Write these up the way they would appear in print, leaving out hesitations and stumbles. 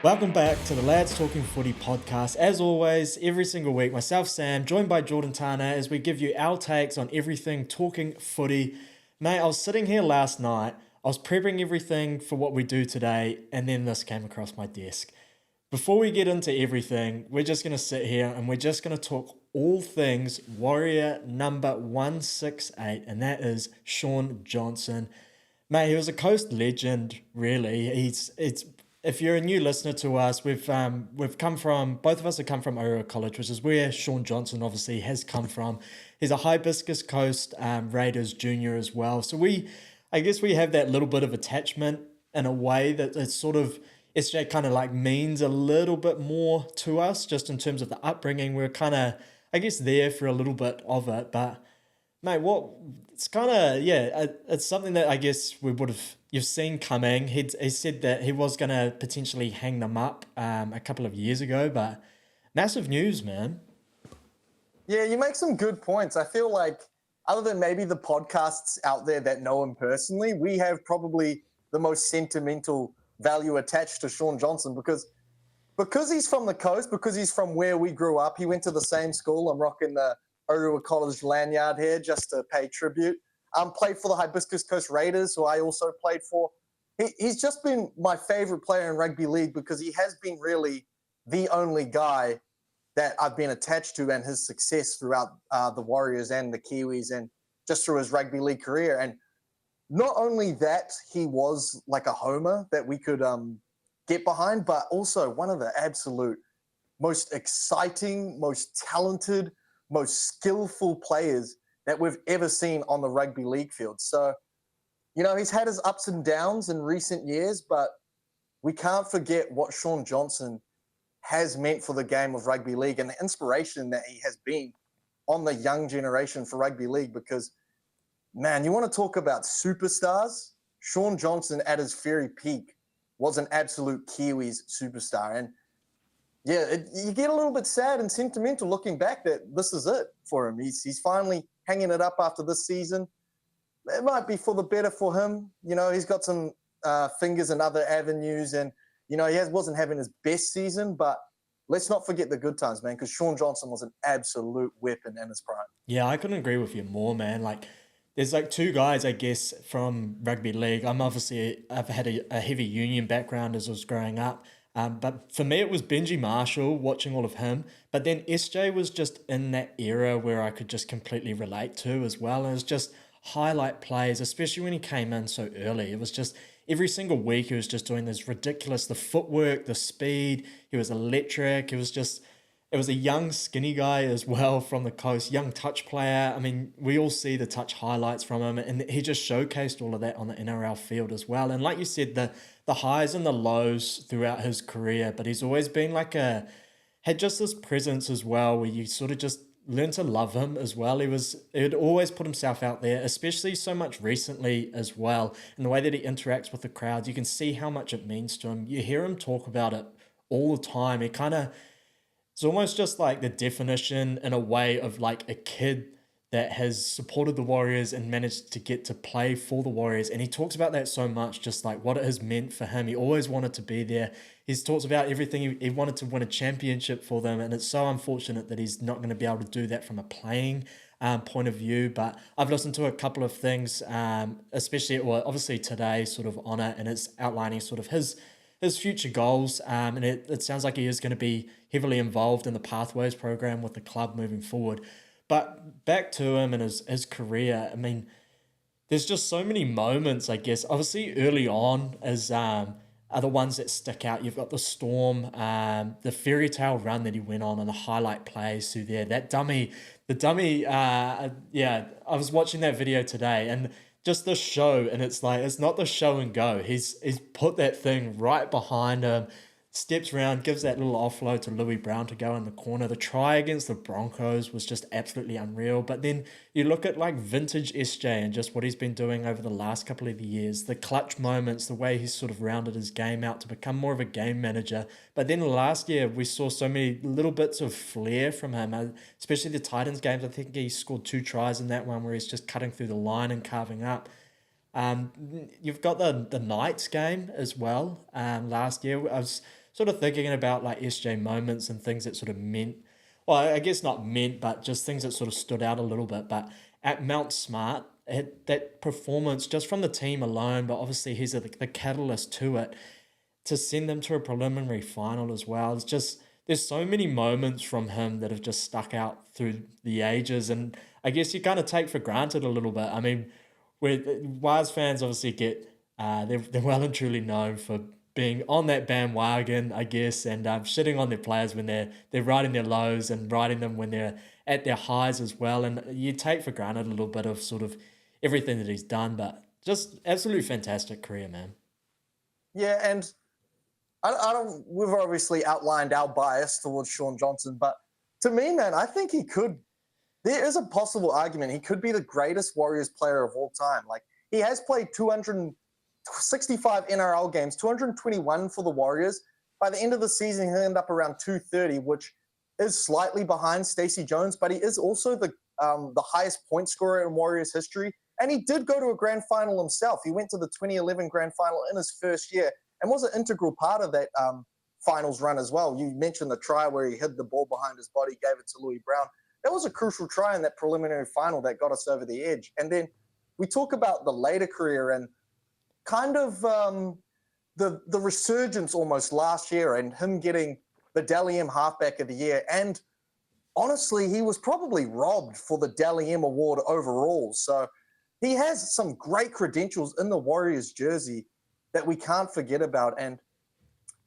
Welcome back to the Lads Talking Footy podcast. As always, every single week, myself, Sam, joined by Jordan Tana, as we give you our takes on everything talking footy. Mate, I was sitting here last night, I was prepping everything for what we do today, and then this came across my desk. Before we get into everything, we're just going to sit here and we're just going to talk all things Warrior number 168, and that is Shaun Johnson. Mate, he was a Coast legend, really. It's if you're a new listener to us, we've come from, both of us have come from Orewa College, which is where Shaun Johnson obviously has come from. He's a Hibiscus Coast Raiders junior as well. So I guess we have that little bit of attachment in a way that it's sort of, SJ kind of like means a little bit more to us just in terms of the upbringing. We're kind of, I guess, there for a little bit of it, but mate, it's kind of, it's something that I guess you've seen coming. He said that he was going to potentially hang them up a couple of years ago, but massive news, man. Yeah, you make some good points. I feel like other than maybe the podcasts out there that know him personally, we have probably the most sentimental value attached to Shaun Johnson because he's from the coast, because he's from where we grew up. He went to the same school. I'm rocking the Orewa College lanyard here just to pay tribute. Played for the Hibiscus Coast Raiders, who I also played for. He's just been my favorite player in rugby league because he has been really the only guy that I've been attached to, and his success throughout the Warriors and the Kiwis and just through his rugby league career. And not only that, he was like a homer that we could get behind, but also one of the absolute most exciting, most talented, most skillful players that we've ever seen on the rugby league field. So, he's had his ups and downs in recent years, but we can't forget what Shaun Johnson has meant for the game of rugby league and the inspiration that he has been on the young generation for rugby league. Because, man, you want to talk about superstars? Shaun Johnson at his very peak was an absolute Kiwis superstar. And yeah, you get a little bit sad and sentimental looking back that this is it for him. He's finally hanging it up after this season. It might be for the better for him. He's got some fingers in other avenues, and he wasn't having his best season, but let's not forget the good times, man, because Shaun Johnson was an absolute weapon in his prime. Yeah, I couldn't agree with you more, man. Like, there's like two guys, I guess, from rugby league. I've had a heavy union background as I was growing up. But for me, it was Benji Marshall, watching all of him. But then SJ was just in that era where I could just completely relate to as well. And it was just highlight plays, especially when he came in so early. It was just every single week he was just doing this ridiculous, the footwork, the speed. He was electric. It was a young, skinny guy as well from the coast, young touch player. I mean, we all see the touch highlights from him, and he just showcased all of that on the NRL field as well. And like you said, the highs and the lows throughout his career, but he's always been had just this presence as well where you sort of just learn to love him as well. He'd always put himself out there, especially so much recently as well. And the way that he interacts with the crowds, you can see how much it means to him. You hear him talk about it all the time. It's almost just like the definition in a way of like a kid that has supported the Warriors and managed to get to play for the Warriors. And he talks about that so much, just like what it has meant for him. He always wanted to be there. He's talks about everything. He wanted to win a championship for them. And it's so unfortunate that he's not going to be able to do that from a playing point of view. But I've listened to a couple of things, obviously today sort of on it, and it's outlining sort of his future goals. And it sounds like he is going to be heavily involved in the Pathways program with the club moving forward. But back to him and his career, I mean, there's just so many moments, I guess. Obviously, early on are the ones that stick out. You've got the Storm, the fairy tale run that he went on, and the highlight plays through there. I was watching that video today, and just the show, and it's not the show and go. He's put that thing right behind him, steps around, gives that little offload to Louis Brown to go in the corner. The try against the Broncos was just absolutely unreal. But then you look at like vintage SJ and just what he's been doing over the last couple of years, the clutch moments, the way he's sort of rounded his game out to become more of a game manager. But then last year we saw so many little bits of flair from him, especially the Titans games. I think he scored 2 tries in that one where he's just cutting through the line and carving up. You've got the Knights game as well. Last year, I was sort of thinking about like SJ moments and things that sort of meant, well, I guess not meant, but just things that sort of stood out a little bit. But at Mount Smart, that performance just from the team alone, but obviously he's the catalyst to it, to send them to a preliminary final as well. It's just there's so many moments from him that have just stuck out through the ages, and I guess you kind of take for granted a little bit. I mean, where Wise fans obviously get they're well and truly known for being on that bandwagon, I guess, and shitting on their players when they're riding their lows and riding them when they're at their highs as well. And you take for granted a little bit of sort of everything that he's done, but just absolutely fantastic career, man. Yeah, and I don't. We've obviously outlined our bias towards Shaun Johnson, but to me, man, I think he could. There is a possible argument he could be the greatest Warriors player of all time. Like he has played 265 NRL games, 221 for the Warriors. By the end of the season, he'll end up around 230, which is slightly behind Stacey Jones, but he is also the highest point scorer in Warriors history. And he did go to a grand final himself. He went to the 2011 grand final in his first year and was an integral part of that finals run as well. You mentioned the try where he hid the ball behind his body, gave it to Louis Brown. That was a crucial try in that preliminary final that got us over the edge. And then we talk about the later career and kind of the resurgence almost last year and him getting the Dally M halfback of the year. And honestly, he was probably robbed for the Dally M award overall. So he has some great credentials in the Warriors jersey that we can't forget about. And,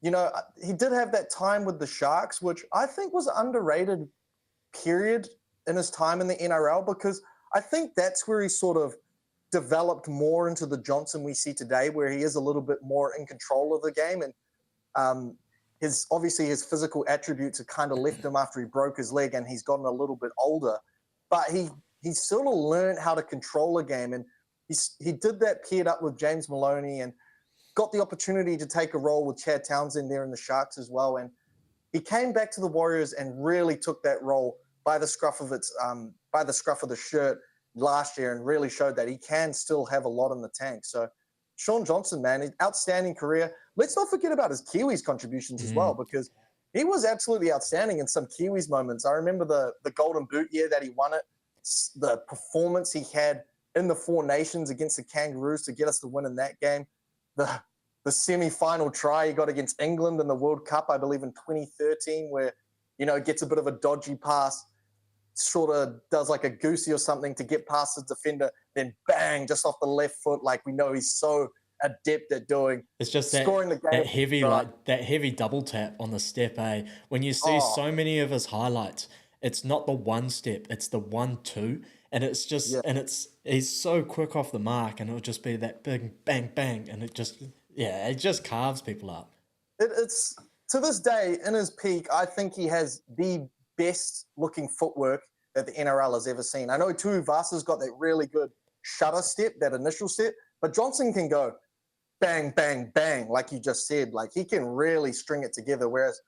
you know, he did have that time with the Sharks, which I think was an underrated period in his time in the NRL, because I think that's where he sort of developed more into the Johnson we see today, where he is a little bit more in control of the game. And his physical attributes have kind of left him after he broke his leg and he's gotten a little bit older. But he sort of learned how to control a game, and he did that paired up with James Maloney and got the opportunity to take a role with Chad Townsend there in the Sharks as well. And he came back to the Warriors and really took that role by the scruff of the shirt last year, and really showed that he can still have a lot in the tank. So Shaun Johnson, man, outstanding career. Let's not forget about his Kiwis contributions as well, because he was absolutely outstanding in some Kiwis moments. I remember the Golden Boot year that he won it, the performance he had in the Four Nations against the Kangaroos to get us the win in that game, the semi-final try he got against England in the World Cup, I believe in 2013, where, you know, gets a bit of a dodgy pass, sort of does like a goosey or something to get past his defender, then bang, just off the left foot. Like, we know he's so adept at doing. It's just scoring the game. that heavy double tap on the step, eh? When you see so many of his highlights, it's not the one step, it's the 1-2. And it's just, he's so quick off the mark, and it'll just be that big bang, bang. And it just carves people up. It's to this day, in his peak, I think he has the best looking footwork that the NRL has ever seen. I know Tuivasa's got that really good shutter step, that initial step, but Johnson can go bang, bang, bang, like you just said. Like, he can really string it together, whereas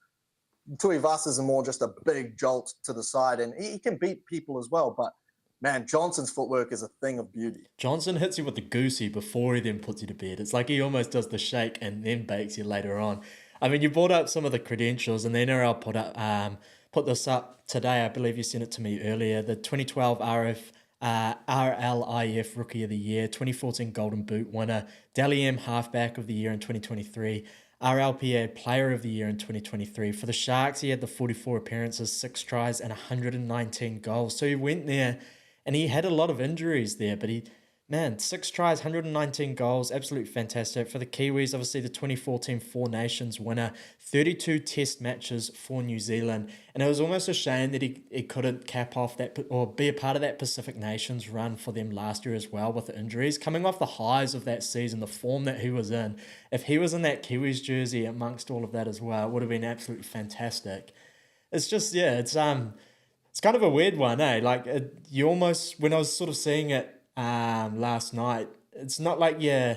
Tuivasa's more just a big jolt to the side, and he can beat people as well. But man, Johnson's footwork is a thing of beauty. Johnson hits you with the goosey before he then puts you to bed. It's like he almost does the shake and then bakes you later on. I mean, you brought up some of the credentials, and the NRL put this up today. I believe you sent it to me earlier. The 2012 RLIF Rookie of the Year, 2014 Golden Boot winner, Dally M Halfback of the Year in 2023, RLPA Player of the Year in 2023. For the Sharks, he had the 44 appearances, 6 tries, and 119 goals. So he went there, and he had a lot of injuries there, but 6 tries, 119 goals, absolutely fantastic. For the Kiwis, obviously the 2014 Four Nations winner, 32 test matches for New Zealand. And it was almost a shame that he couldn't cap off that, or be a part of that Pacific Nations run for them last year as well with the injuries. Coming off the highs of that season, the form that he was in, if he was in that Kiwis jersey amongst all of that as well, it would have been absolutely fantastic. It's just, it's kind of a weird one, eh? Like, you almost, when I was sort of seeing it last night, it's not like you'd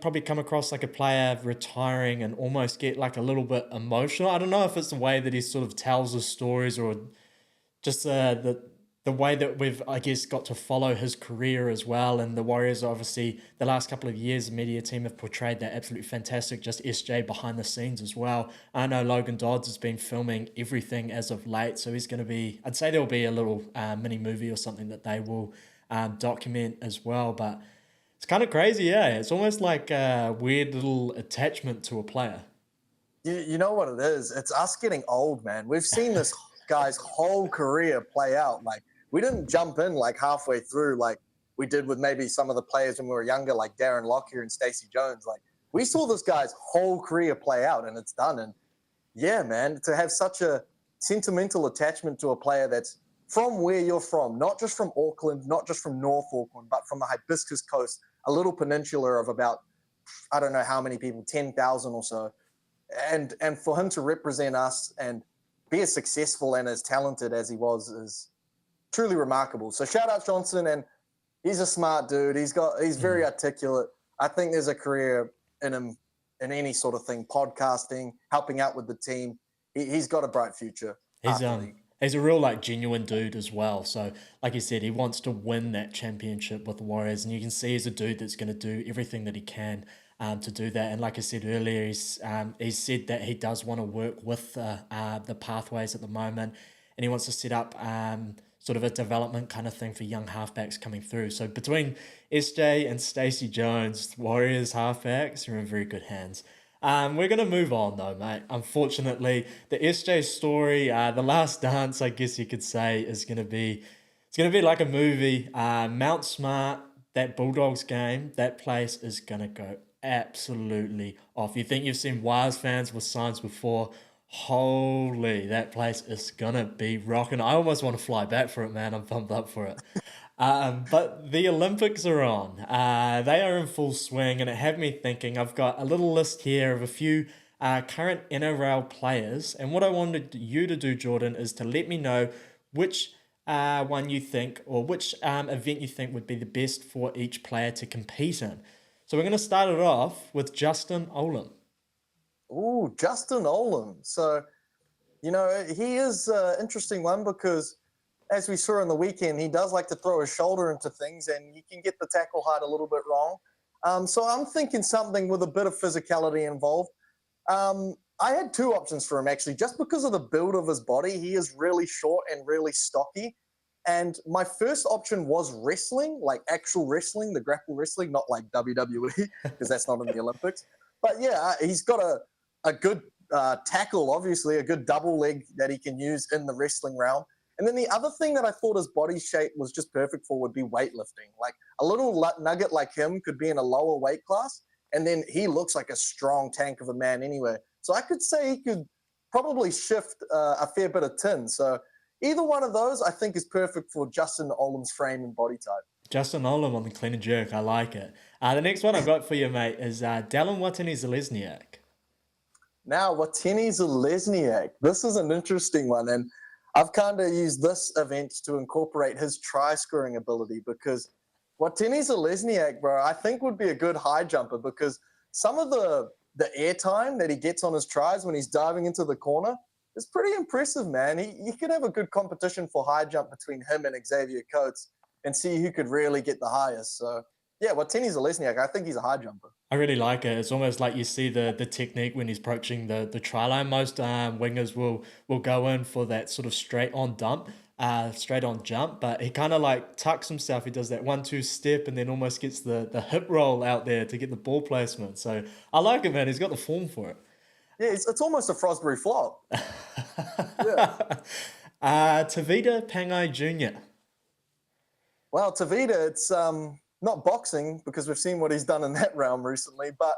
probably come across like a player retiring and almost get like a little bit emotional. I don't know if it's the way that he sort of tells his stories, or just the the way that we've, I guess, got to follow his career as well. And the Warriors, obviously, the last couple of years, the media team have portrayed that absolutely fantastic, just SJ behind the scenes as well. I know Logan Dodds has been filming everything as of late. So he's going to be, I'd say there'll be a little mini movie or something that they will document as well. But it's kind of crazy, yeah. It's almost like a weird little attachment to a player. You know what it is? It's us getting old, man. We've seen this guy's whole career play out. Like, we didn't jump in like halfway through, like we did with maybe some of the players when we were younger, like Darren Lockyer and Stacey Jones. Like, we saw this guy's whole career play out, and it's done. And yeah, man, to have such a sentimental attachment to a player that's from where you're from, not just from Auckland, not just from North Auckland, but from the Hibiscus Coast, a little peninsula of about, I don't know how many people, 10,000 or so. And for him to represent us and be as successful and as talented as he was is truly remarkable. So shout out Johnson, and he's a smart dude. He's very articulate. I think there's a career in him in any sort of thing, podcasting, helping out with the team. He's got a bright future. He's a real like genuine dude as well. So like you said, he wants to win that championship with the Warriors, and you can see he's a dude that's going to do everything that he can to do that. And like I said earlier, he's said that he does want to work with the pathways at the moment, and he wants to set up sort of a development kind of thing for young halfbacks coming through. So between SJ and Stacey Jones, Warriors halfbacks are in very good hands. We're going to move on though, mate. Unfortunately, the SJ story, the last dance, I guess you could say, it's going to be like a movie. Mount Smart, that Bulldogs game, that place is going to go absolutely off. You think you've seen Wires fans with signs before? Holy, that place is going to be rocking. I almost want to fly back for it, man. I'm pumped up for it. But the Olympics are on. They are in full swing, and it had me thinking. I've got a little list here of a few current NRL players, and what I wanted you to do, Jordan, is to let me know which one you think, or which event you think would be the best for each player to compete in. So we're going to start it off with Justin Olam. Ooh, Justin Olam. So, he is an interesting one because, as we saw on the weekend, he does like to throw his shoulder into things, and he can get the tackle height a little bit wrong. So I'm thinking something with a bit of physicality involved. I had two options for him, actually, just because of the build of his body. He is really short and really stocky. And my first option was wrestling, like actual wrestling, the grapple wrestling, not like WWE, because that's not in the Olympics. But yeah, he's got a good tackle, obviously, a good double leg that he can use in the wrestling realm. And then the other thing that I thought his body shape was just perfect for would be weightlifting. Like a little nugget like him could be in a lower weight class, and then he looks like a strong tank of a man anyway. So I could say he could probably shift a fair bit of tin. So either one of those, I think, is perfect for Justin Olam's frame and body type. Justin Olam on the clean and jerk. I like it. The next one I've got for you, mate, is Dallin Watene-Zelezniak. Now, Watene-Zelezniak. This is an interesting one, and I've kind of used this event to incorporate his try-scoring ability because Watene-Zelezniak, bro, I think would be a good high jumper because some of the air time that he gets on his tries when he's diving into the corner is pretty impressive, man. He could have a good competition for high jump between him and Xavier Coates and see who could really get the highest. So, yeah, Watene-Zelezniak, I think he's a high jumper. I really like it. It's almost like you see the technique when he's approaching the try line. Most wingers will go in for that sort of straight on jump, but he kind of like tucks himself. He does that 1-2 step and then almost gets the hip roll out there to get the ball placement. So I like it, man. He's got the form for it. Yeah, it's almost a Frosbury flop. Yeah. Tavita Pangai Jr. Well, Tavita, it's not boxing because we've seen what he's done in that realm recently, but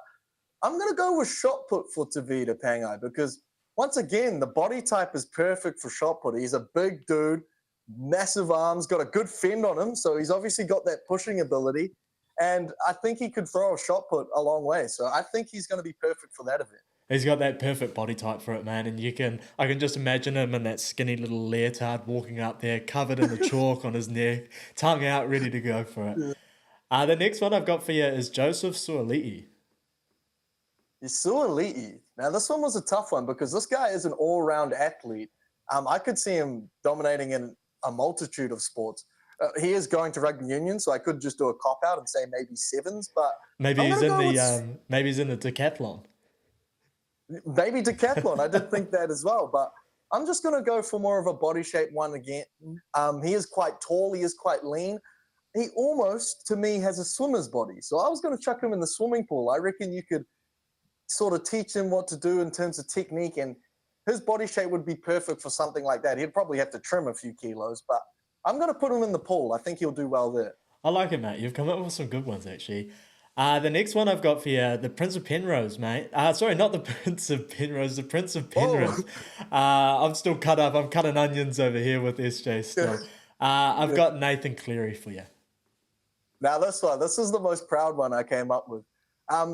I'm going to go with shot put for Tavita Pangai because, once again, the body type is perfect for shot put. He's a big dude, massive arms, got a good fend on him, so he's obviously got that pushing ability, and I think he could throw a shot put a long way, so I think he's going to be perfect for that event. He's got that perfect body type for it, man. And I can just imagine him in that skinny little leotard walking up there, covered in the chalk on his neck, tongue out, ready to go for it. The next one I've got for you is Joseph Suoli'i. Suoli'i. Now, this one was a tough one because this guy is an all-round athlete. I could see him dominating in a multitude of sports. He is going to rugby union, so I could just do a cop out and say maybe sevens, but Maybe I'm he's going to in go with the maybe he's in the decathlon. maybe decathlon. I did think that as well, but I'm just going to go for more of a body shape one again. He is quite tall. He is quite lean. He almost, to me, has a swimmer's body. So I was going to chuck him in the swimming pool. I reckon you could sort of teach him what to do in terms of technique, and his body shape would be perfect for something like that. He'd probably have to trim a few kilos, but I'm going to put him in the pool. I think he'll do well there. I like it, mate. You've come up with some good ones, actually. The next one I've got for you, the Prince of Penrose, mate. Sorry, not the Prince of Penrose, the Prince of Oh, Penrith. I'm still cut up. I'm cutting onions over here with SJ still. I've yeah. got Nathan Cleary for you. Now this is the most proud one I came up with.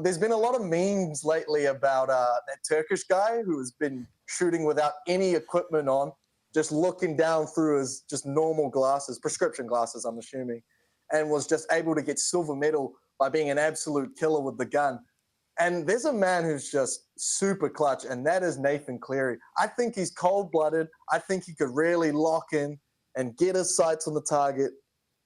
There's been a lot of memes lately about that Turkish guy who has been shooting without any equipment on, just looking down through his just normal glasses, prescription glasses, I'm assuming, and was just able to get silver medal by being an absolute killer with the gun. And there's a man who's just super clutch, and that is Nathan Cleary. I think he's cold-blooded. I think he could really lock in and get his sights on the target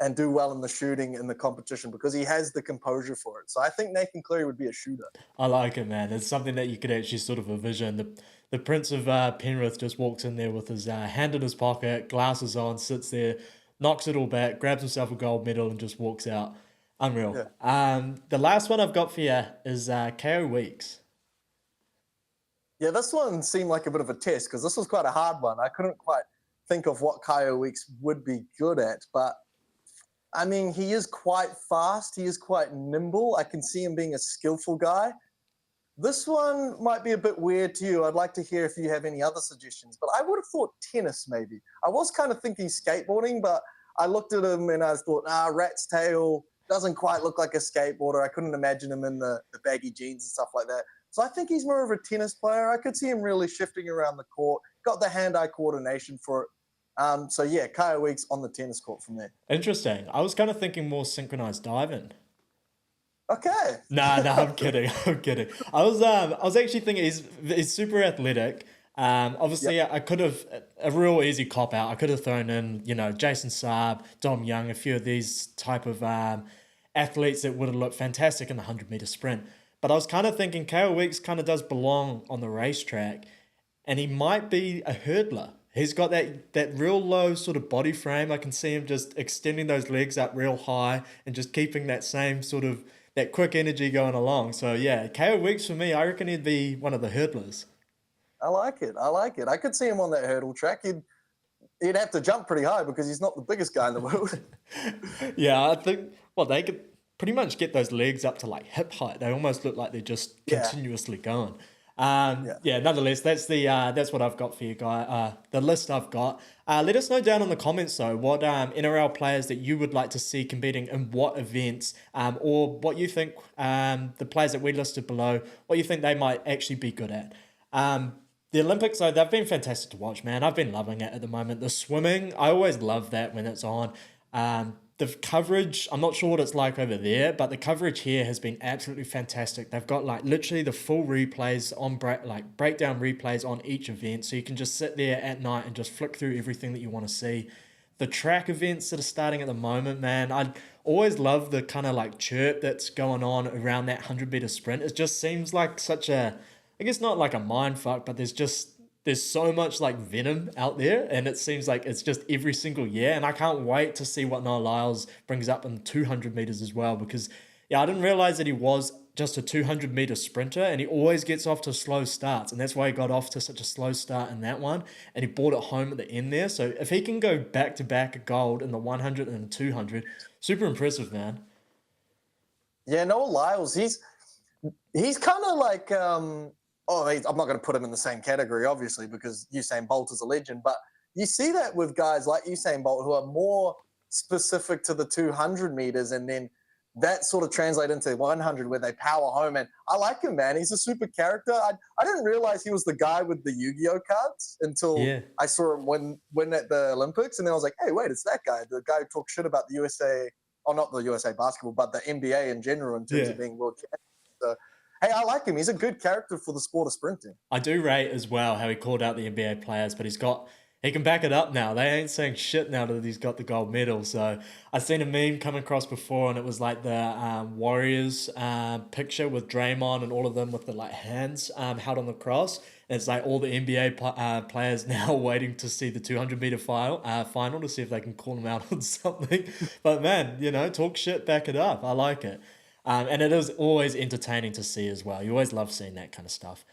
and do well in the shooting in the competition because he has the composure for it. So I think Nathan Cleary would be a shooter. I like it, man. It's something that you could actually sort of envision. The Prince of Penrith just walks in there with his hand in his pocket, glasses on, sits there, knocks it all back, grabs himself a gold medal, and just walks out. Unreal. Yeah. The last one I've got for you is KO Weeks. Yeah, this one seemed like a bit of a test because this was quite a hard one. I couldn't quite think of what Kyo Weeks would be good at, but I mean, he is quite fast. He is quite nimble. I can see him being a skillful guy. This one might be a bit weird to you. I'd like to hear if you have any other suggestions, but I would have thought tennis maybe. I was kind of thinking skateboarding, but I looked at him and I thought, rat's tail doesn't quite look like a skateboarder. I couldn't imagine him in the baggy jeans and stuff like that. So I think he's more of a tennis player. I could see him really shifting around the court, got the hand-eye coordination for it. So yeah, Kyo Weeks on the tennis court from there. Interesting. I was kind of thinking more synchronized diving. Okay. Nah, I'm kidding. I'm kidding. I was actually thinking he's super athletic. Obviously, Yep. I could have a real easy cop out. I could have thrown in, Jason Saab, Dom Young, a few of these type of athletes that would have looked fantastic in the 100-meter sprint. But I was kind of thinking KO Weeks kind of does belong on the racetrack, and he might be a hurdler. He's got that real low sort of body frame. I can see him just extending those legs up real high and just keeping that same sort of that quick energy going along. So yeah, KO Weeks for me, I reckon he'd be one of the hurdlers. I like it. I like it. I could see him on that hurdle track. He'd have to jump pretty high because he's not the biggest guy in the world. Yeah, I think they could pretty much get those legs up to like hip height. They almost look like they're just Yeah. continuously going. Yeah. Yeah. Nonetheless, that's what I've got for you, guy. The list I've got. Let us know down in the comments though what NRL players that you would like to see competing in what events, or what you think the players that we listed below, what you think they might actually be good at. The Olympics, though, they've been fantastic to watch, man. I've been loving it at the moment. The swimming, I always love that when it's on. The coverage, I'm not sure what it's like over there, but the coverage here has been absolutely fantastic. They've got like literally the full replays on breakdown replays on each event, so you can just sit there at night and just flick through everything that you want to see. The track events that are starting at the moment, man, I always love the kind of like chirp that's going on around that 100-meter sprint. It just seems like such a, I guess not like a mind fuck, but there's so much like venom out there, and it seems like it's just every single year. And I can't wait to see what Noah Lyles brings up in 200 meters as well, because I didn't realize that he was just a 200-meter sprinter, and he always gets off to slow starts, and that's why he got off to such a slow start in that one, and he brought it home at the end there. So if he can go back to back gold in the 100 and the 200, super impressive, man. Yeah, Noah Lyles, he's kind of like I'm not going to put him in the same category, obviously, because Usain Bolt is a legend. But you see that with guys like Usain Bolt who are more specific to the 200 meters, and then that sort of translate into 100 where they power home. And I like him, man. He's a super character. I didn't realize he was the guy with the Yu-Gi-Oh cards until Yeah. I saw him win at the Olympics. And then I was like, hey, wait, it's that guy, the guy who talks shit about the USA, or not the USA basketball, but the NBA in general in terms Yeah. of being world champion. So, hey, I like him. He's a good character for the sport of sprinting. I do rate as well how he called out the NBA players, but He can back it up now. They ain't saying shit now that he's got the gold medal. So I seen a meme come across before, and it was like the Warriors picture with Draymond and all of them with the like hands held on the cross. And it's like all the NBA players now waiting to see the 200-meter final to see if they can call them out on something. But man, talk shit, back it up. I like it. And it is always entertaining to see as well. You always love seeing that kind of stuff.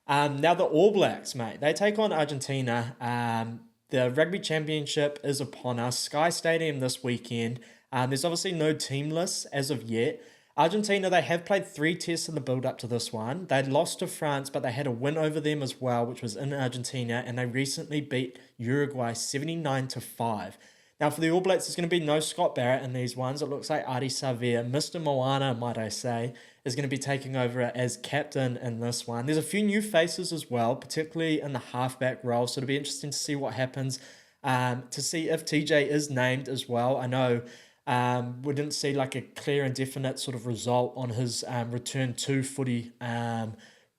Now the All Blacks, mate, they take on Argentina. The Rugby Championship is upon us. Sky Stadium this weekend. There's obviously no team list as of yet. Argentina, they have played 3 tests in the build up to this one. They lost to France, but they had a win over them as well, which was in Argentina, and they recently beat Uruguay 79-5. Now, for the All Blacks, there's going to be no Scott Barrett in these ones. It looks like Adi Savia, Mr. Moana, might I say, is going to be taking over as captain in this one. There's a few new faces as well, particularly in the halfback role. So it'll be interesting to see what happens, to see if TJ is named as well. I know we didn't see like a clear and definite sort of result on his return to footy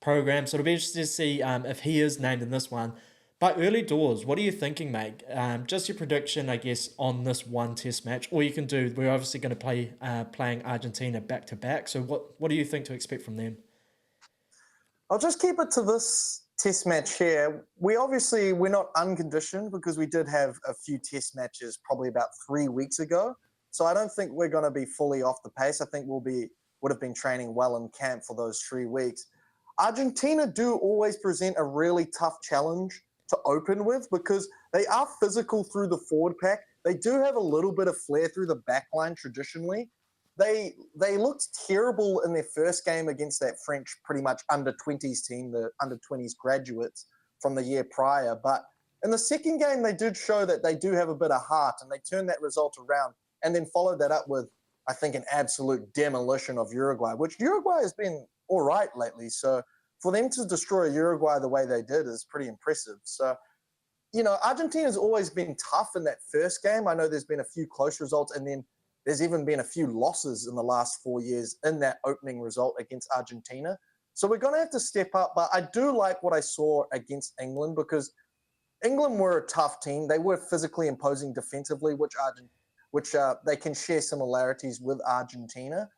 program. So it'll be interesting to see if he is named in this one. But early doors, what are you thinking, mate? Just your prediction, I guess, on this one test match. Or you can do, we're obviously going to play playing Argentina back to back. So what do you think to expect from them? I'll just keep it to this test match here. We're not unconditioned because we did have a few test matches probably about 3 weeks ago. So I don't think we're going to be fully off the pace. I think would have been training well in camp for those 3 weeks. Argentina do always present a really tough challenge to open with because they are physical through the forward pack. They do have a little bit of flair through the back line traditionally. They looked terrible in their first game against that French pretty much under-20s team, the under-20s graduates from the year prior. But in the second game, they did show that they do have a bit of heart, and they turned that result around and then followed that up with, I think, an absolute demolition of Uruguay, which Uruguay has been all right lately. So for them to destroy Uruguay the way they did is pretty impressive. So, Argentina's always been tough in that first game. I know there's been a few close results, and then there's even been a few losses in the last 4 years in that opening result against Argentina. So we're going to have to step up. But I do like what I saw against England because England were a tough team. They were physically imposing defensively, which they can share similarities with Argentina.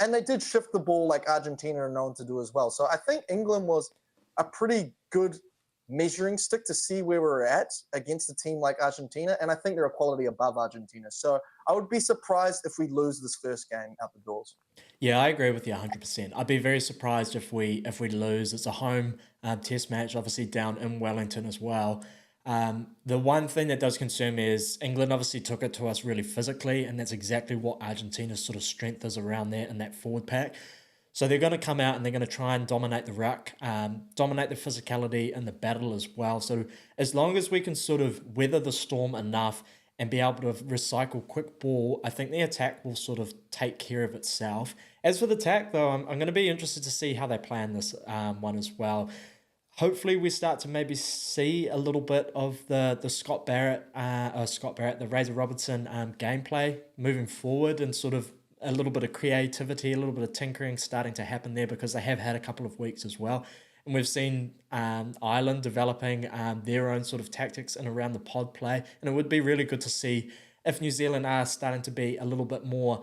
And they did shift the ball like Argentina are known to do as well. So I think England was a pretty good measuring stick to see where we're at against a team like Argentina. And I think they're a quality above Argentina. So I would be surprised if we lose this first game out the doors. Yeah, I agree with you 100%. I'd be very surprised if we lose. It's a home test match, obviously down in Wellington as well. The one thing that does concern me is England obviously took it to us really physically, and that's exactly what Argentina's sort of strength is around there in that forward pack. So they're going to come out and they're going to try and dominate the ruck, dominate the physicality and the battle as well. So as long as we can sort of weather the storm enough and be able to recycle quick ball, I think the attack will sort of take care of itself. As for the attack, though, I'm going to be interested to see how they plan this one as well. Hopefully we start to maybe see a little bit of the Scott Barrett, the Razor Robertson gameplay moving forward, and sort of a little bit of creativity, a little bit of tinkering starting to happen there because they have had a couple of weeks as well. And we've seen Ireland developing their own sort of tactics and around the pod play. And it would be really good to see if New Zealand are starting to be a little bit more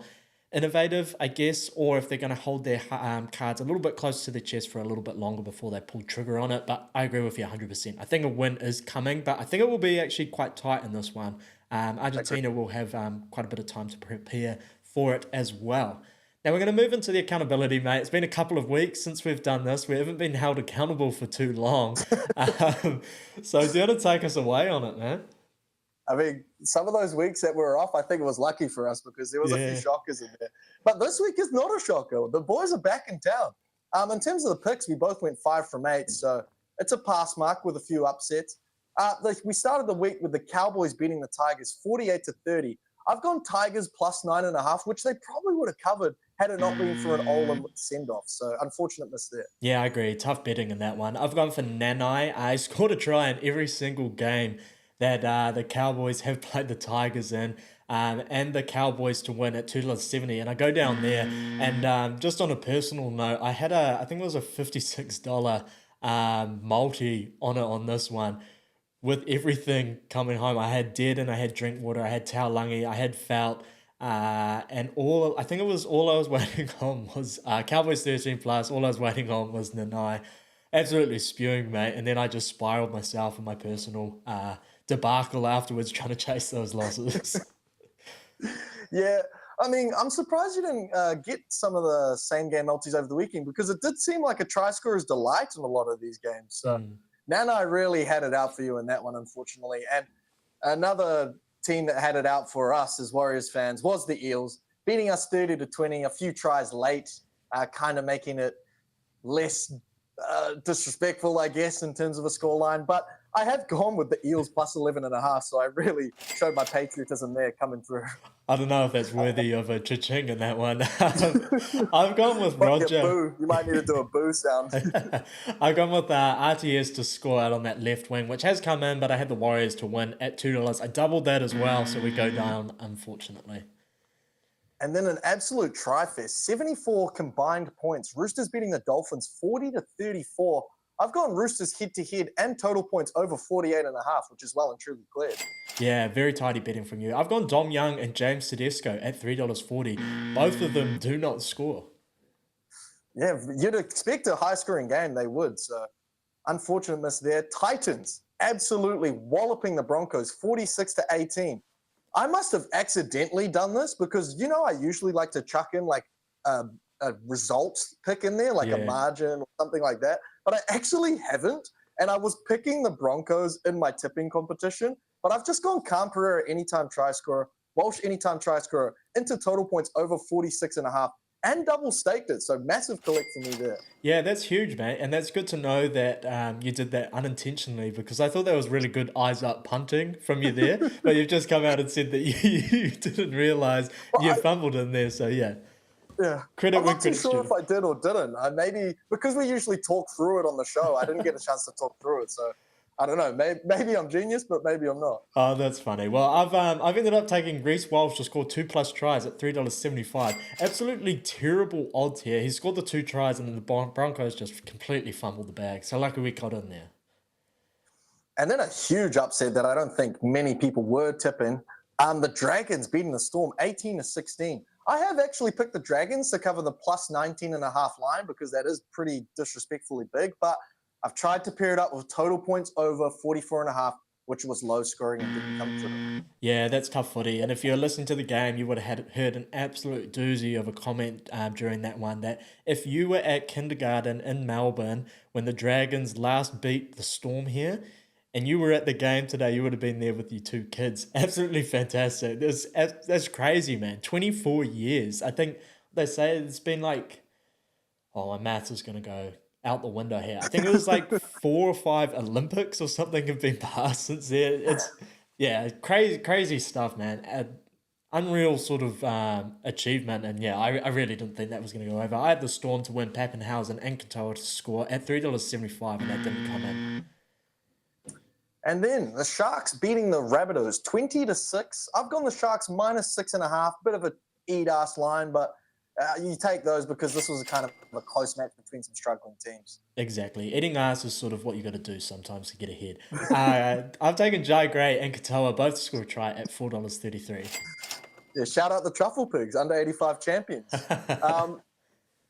innovative, I guess, or if they're going to hold their cards a little bit close to their chest for a little bit longer before they pull trigger on it. But I agree with you 100%. I think a win is coming, but I think it will be actually quite tight in this one. Argentina will have quite a bit of time to prepare for it as well. Now we're going to move into the accountability, mate. It's been a couple of weeks since we've done this. We haven't been held accountable for too long. So do you want to take us away on it, man? I mean, some of those weeks that we were off, I think it was lucky for us because there was a few shockers in there. But this week is not a shocker. The boys are back in town. In terms of the picks, we both went 5 from 8, so it's a pass mark with a few upsets. We started the week with the Cowboys beating the Tigers 48-30. I've gone Tigers plus 9.5, which they probably would have covered had it not been for an Olam send-off. So unfortunate miss there. Yeah, I agree. Tough betting in that one. I've gone for Nanai. I scored a try in every single game that the Cowboys have played the Tigers in, and the Cowboys to win at $2.70. And I go down there, and just on a personal note, I think it was a $56 multi on it on this one. with everything coming home, I had Dead and I had Drinkwater, I had Taulangi, I had Felt, and I think it was all I was waiting on was Cowboys 13 plus. All I was waiting on was Nanai. Absolutely spewing, mate. And then I just spiraled myself in my personal debacle afterwards trying to chase those losses. Yeah, I mean, I'm surprised you didn't get some of the same game multis over the weekend because it did seem like a try scorer's delight in a lot of these games. So Mm. Nana really had it out for you in that one, unfortunately. And another team that had it out for us as Warriors fans was the Eels, beating us 30-20, a few tries late, kind of making it less disrespectful, I guess, in terms of a scoreline. But I have gone with the Eels plus 11.5, so I really showed my patriotism there coming through. I don't know if that's worthy of a cha-ching in that one. I've gone with Might be a Roger. boo. You might need to do a boo sound. I've gone with RTS to score out on that left wing, which has come in, but I had the Warriors to win at $2. I doubled that as well, so we go down, unfortunately. And then an absolute try-fest, 74 combined points. Roosters beating the Dolphins 40-34. I've gone Roosters head-to-head and total points over 48.5, which is well and truly cleared. Yeah, very tidy betting from you. I've gone Dom Young and James Tedesco at $3.40. Both of them do not score. Yeah, you'd expect a high-scoring game. They would. So unfortunate miss there. Titans absolutely walloping the Broncos 46-18. I must have accidentally done this because, I usually like to chuck in like a results pick in there, like a margin or something like that. But I actually haven't. And I was picking the Broncos in my tipping competition. But I've just gone Cam Pereira anytime try scorer, Walsh anytime try scorer, into total points over 46.5 and double staked it. So massive collect for me there. Yeah, that's huge, mate. And that's good to know that you did that unintentionally because I thought that was really good eyes up punting from you there. But you've just come out and said that you didn't realize you fumbled in there. So, yeah. Yeah. Credit I'm where not too credit's sure due. if I did or didn't. Maybe because we usually talk through it on the show, I didn't get a chance to talk through it. So I don't know. Maybe I'm genius, but maybe I'm not. Oh, that's funny. Well, I've ended up taking Reece Walsh to score 2+ tries at $3.75. Absolutely terrible odds here. He scored the 2 tries and then the Broncos just completely fumbled the bag. So lucky we got in there. And then a huge upset that I don't think many people were tipping. The Dragons beating the Storm 18-16. I have actually picked the Dragons to cover the plus 19.5 line because that is pretty disrespectfully big. But I've tried to pair it up with total points over 44.5, which was low scoring and didn't come through. Yeah, that's tough footy. And if you're listening to the game, you would have heard an absolute doozy of a comment during that one that if you were at kindergarten in Melbourne when the Dragons last beat the Storm here, and you were at the game today, you would have been there with your 2 kids. Absolutely fantastic. That's crazy, man. 24 years. I think they say it's been like, oh, my maths is going to go out the window here. I think it was like 4 or 5 Olympics or something have been passed since then. Yeah, crazy stuff, man. Unreal sort of achievement. And yeah, I really didn't think that was going to go over. I had the Storm to win, Pappenhausen and Katoa to score at $3.75, and that didn't come in. And then the Sharks beating the Rabbitohs 20-6. I've gone the Sharks minus 6.5. Bit of a eat-ass line, but you take those because this was a kind of a close match between some struggling teams. Exactly. Eating ass is sort of what you got to do sometimes to get ahead. I've taken Jai Gray and Katoa both to score a try at $4.33. Yeah, shout out the Truffle Pigs, under 85 champions.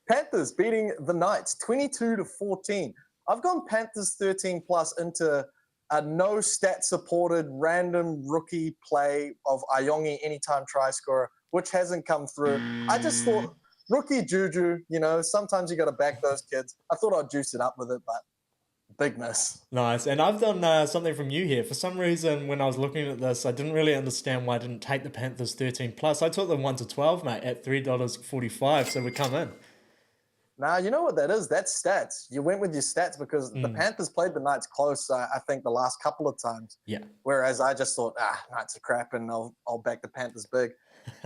Panthers beating the Knights 22-14. I've gone Panthers 13 plus into a no stat supported random rookie play of Ayongi anytime try scorer, which hasn't come through. I just thought rookie Juju, sometimes you got to back those kids. I thought I'd juice it up with it, but big miss. Nice. And I've done something from you here. For some reason, when I was looking at this, I didn't really understand why I didn't take the Panthers 13 plus. I took them 1-12, mate, at $3.45. So we come in. Now, you know what that is? That's stats. You went with your stats because the Panthers played the Knights close, I think, the last couple of times. Yeah. Whereas I just thought, Knights are crap and I'll back the Panthers big.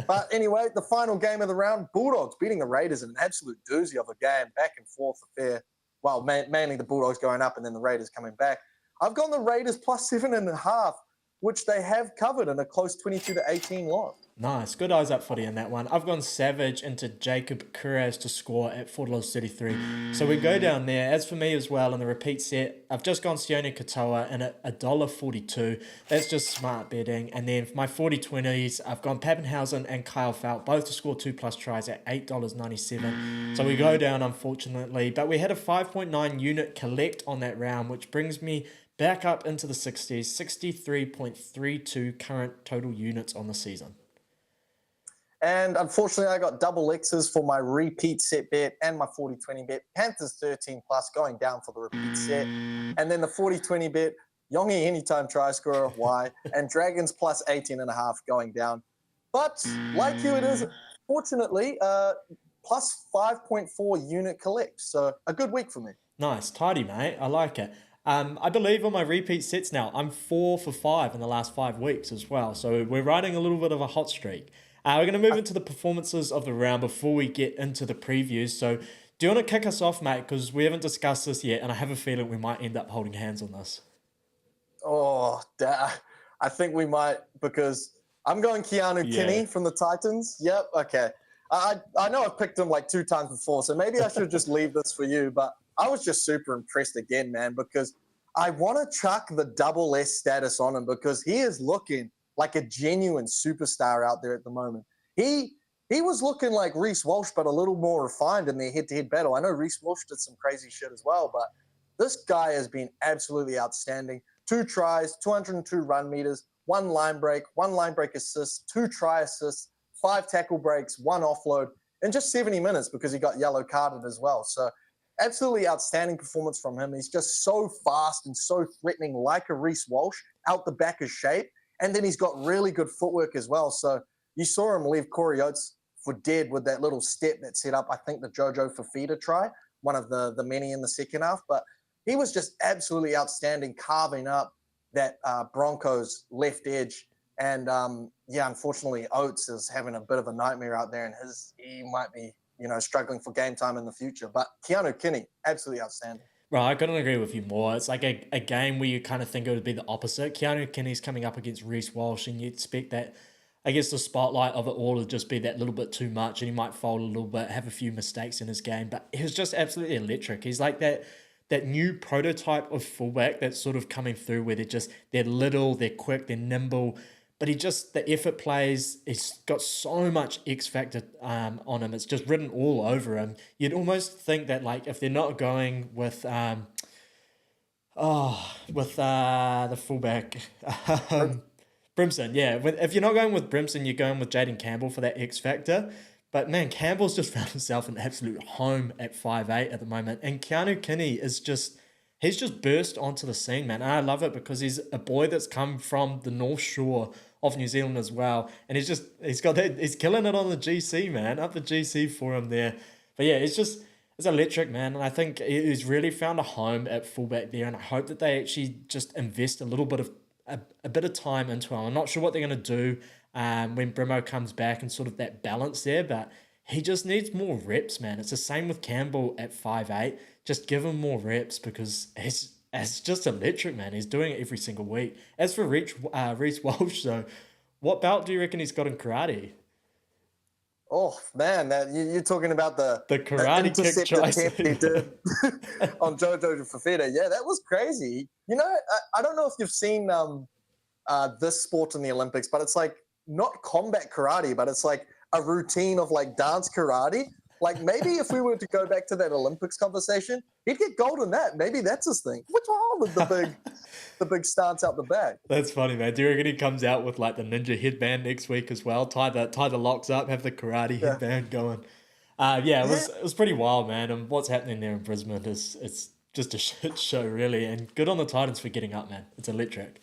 But anyway, the final game of the round, Bulldogs beating the Raiders in an absolute doozy of a game, back and forth affair. Well, mainly the Bulldogs going up and then the Raiders coming back. I've gone the Raiders plus 7.5. which they have covered in a close 22-18 loss. Nice. Good eyes up footy in that one. I've gone Savage into Jacob Kuraz to score at $4.33. So we go down there. As for me as well, in the repeat set, I've just gone Sione Katoa in at $1.42. That's just smart betting. And then for my 40-20s, I've gone Pappenhausen and Kyle Felt, both to score 2+ tries at $8.97. So we go down, unfortunately. But we had a 5.9 unit collect on that round, which brings me back up into the 60s, 63.32 current total units on the season. And unfortunately, I got double X's for my repeat set bet and my 40-20 bet. Panthers 13+ going down for the repeat set. And then the 40-20 bet, Yongi anytime try scorer, Y, and Dragons plus 18.5 going down. But like you, it is fortunately plus 5.4 unit collect. So a good week for me. Nice. Tidy, mate. I like it. I believe on my repeat sets now, I'm 4 for 5 in the last 5 weeks as well. So we're riding a little bit of a hot streak. We're going to move into the performances of the round before we get into the previews. So do you want to kick us off, mate? Because we haven't discussed this yet, and I have a feeling we might end up holding hands on this. Oh, I think we might, because I'm going Keanu Kinney from the Titans. Yep, okay. I know I've picked him like 2 times before, so maybe I should just leave this for you. But I was just super impressed again, man, because I want to chuck the double S status on him because he is looking like a genuine superstar out there at the moment. He was looking like Reece Walsh, but a little more refined in their head-to-head battle. I know Reece Walsh did some crazy shit as well, but this guy has been absolutely outstanding. 2 tries, 202 run meters, 1 line break assist, 2 try assists, 5 tackle breaks, 1 offload, in just 70 minutes because he got yellow carded as well. So absolutely outstanding performance from him. He's just so fast and so threatening, like a Reece Walsh, out the back of shape. And then he's got really good footwork as well. So you saw him leave Corey Oates for dead with that little step that set up, I think, the Jojo Fafita try, one of the many in the second half. But he was just absolutely outstanding, carving up that Broncos left edge. And, unfortunately, Oates is having a bit of a nightmare out there, and he might be, struggling for game time in the future. But Keanu Kinney, absolutely outstanding. Right, I couldn't agree with you more. It's like a game where you kind of think it would be the opposite. Keanu Kinney's coming up against Reece Walsh, and you expect that, I guess, the spotlight of it all would just be that little bit too much, and he might fold a little bit, have a few mistakes in his game, but he was just absolutely electric. He's like that new prototype of fullback that's sort of coming through where they're little, they're quick, they're nimble, but the effort plays, he's got so much X factor on him. It's just written all over him. You'd almost think that, like, if they're not going with the fullback, Brimson, yeah. If you're not going with Brimson, you're going with Jaden Campbell for that X factor. But man, Campbell's just found himself an absolute home at 5'8" at the moment, and Keanu Kinney he's just burst onto the scene, man. And I love it because he's a boy that's come from the North Shore of New Zealand as well. And he's killing it on the GC, man. Up the GC for him there. But yeah, it's electric, man. And I think he's really found a home at fullback there. And I hope that they actually just invest a little bit of a bit of time into him. I'm not sure what they're going to do when Brimo comes back and sort of that balance there, but he just needs more reps, man. It's the same with Campbell at 5'8". Just give him more reps because it's just electric, man. He's doing it every single week. As for Reece Walsh, though, what belt do you reckon he's got in karate? Oh, man, you're talking about the karate kick tries he did on Jojo Fafita. Yeah, that was crazy. I don't know if you've seen this sport in the Olympics, but it's like not combat karate, but it's like a routine of like dance karate. Like maybe if we were to go back to that Olympics conversation, he'd get gold in that. Maybe that's his thing. What's wrong with the big stance out the back? That's funny, man. Do you reckon he comes out with like the ninja headband next week as well? Tie the locks up, have the karate headband going. It was pretty wild, man. And what's happening there in Brisbane it's just a shit show, really. And good on the Titans for getting up, man. It's electric.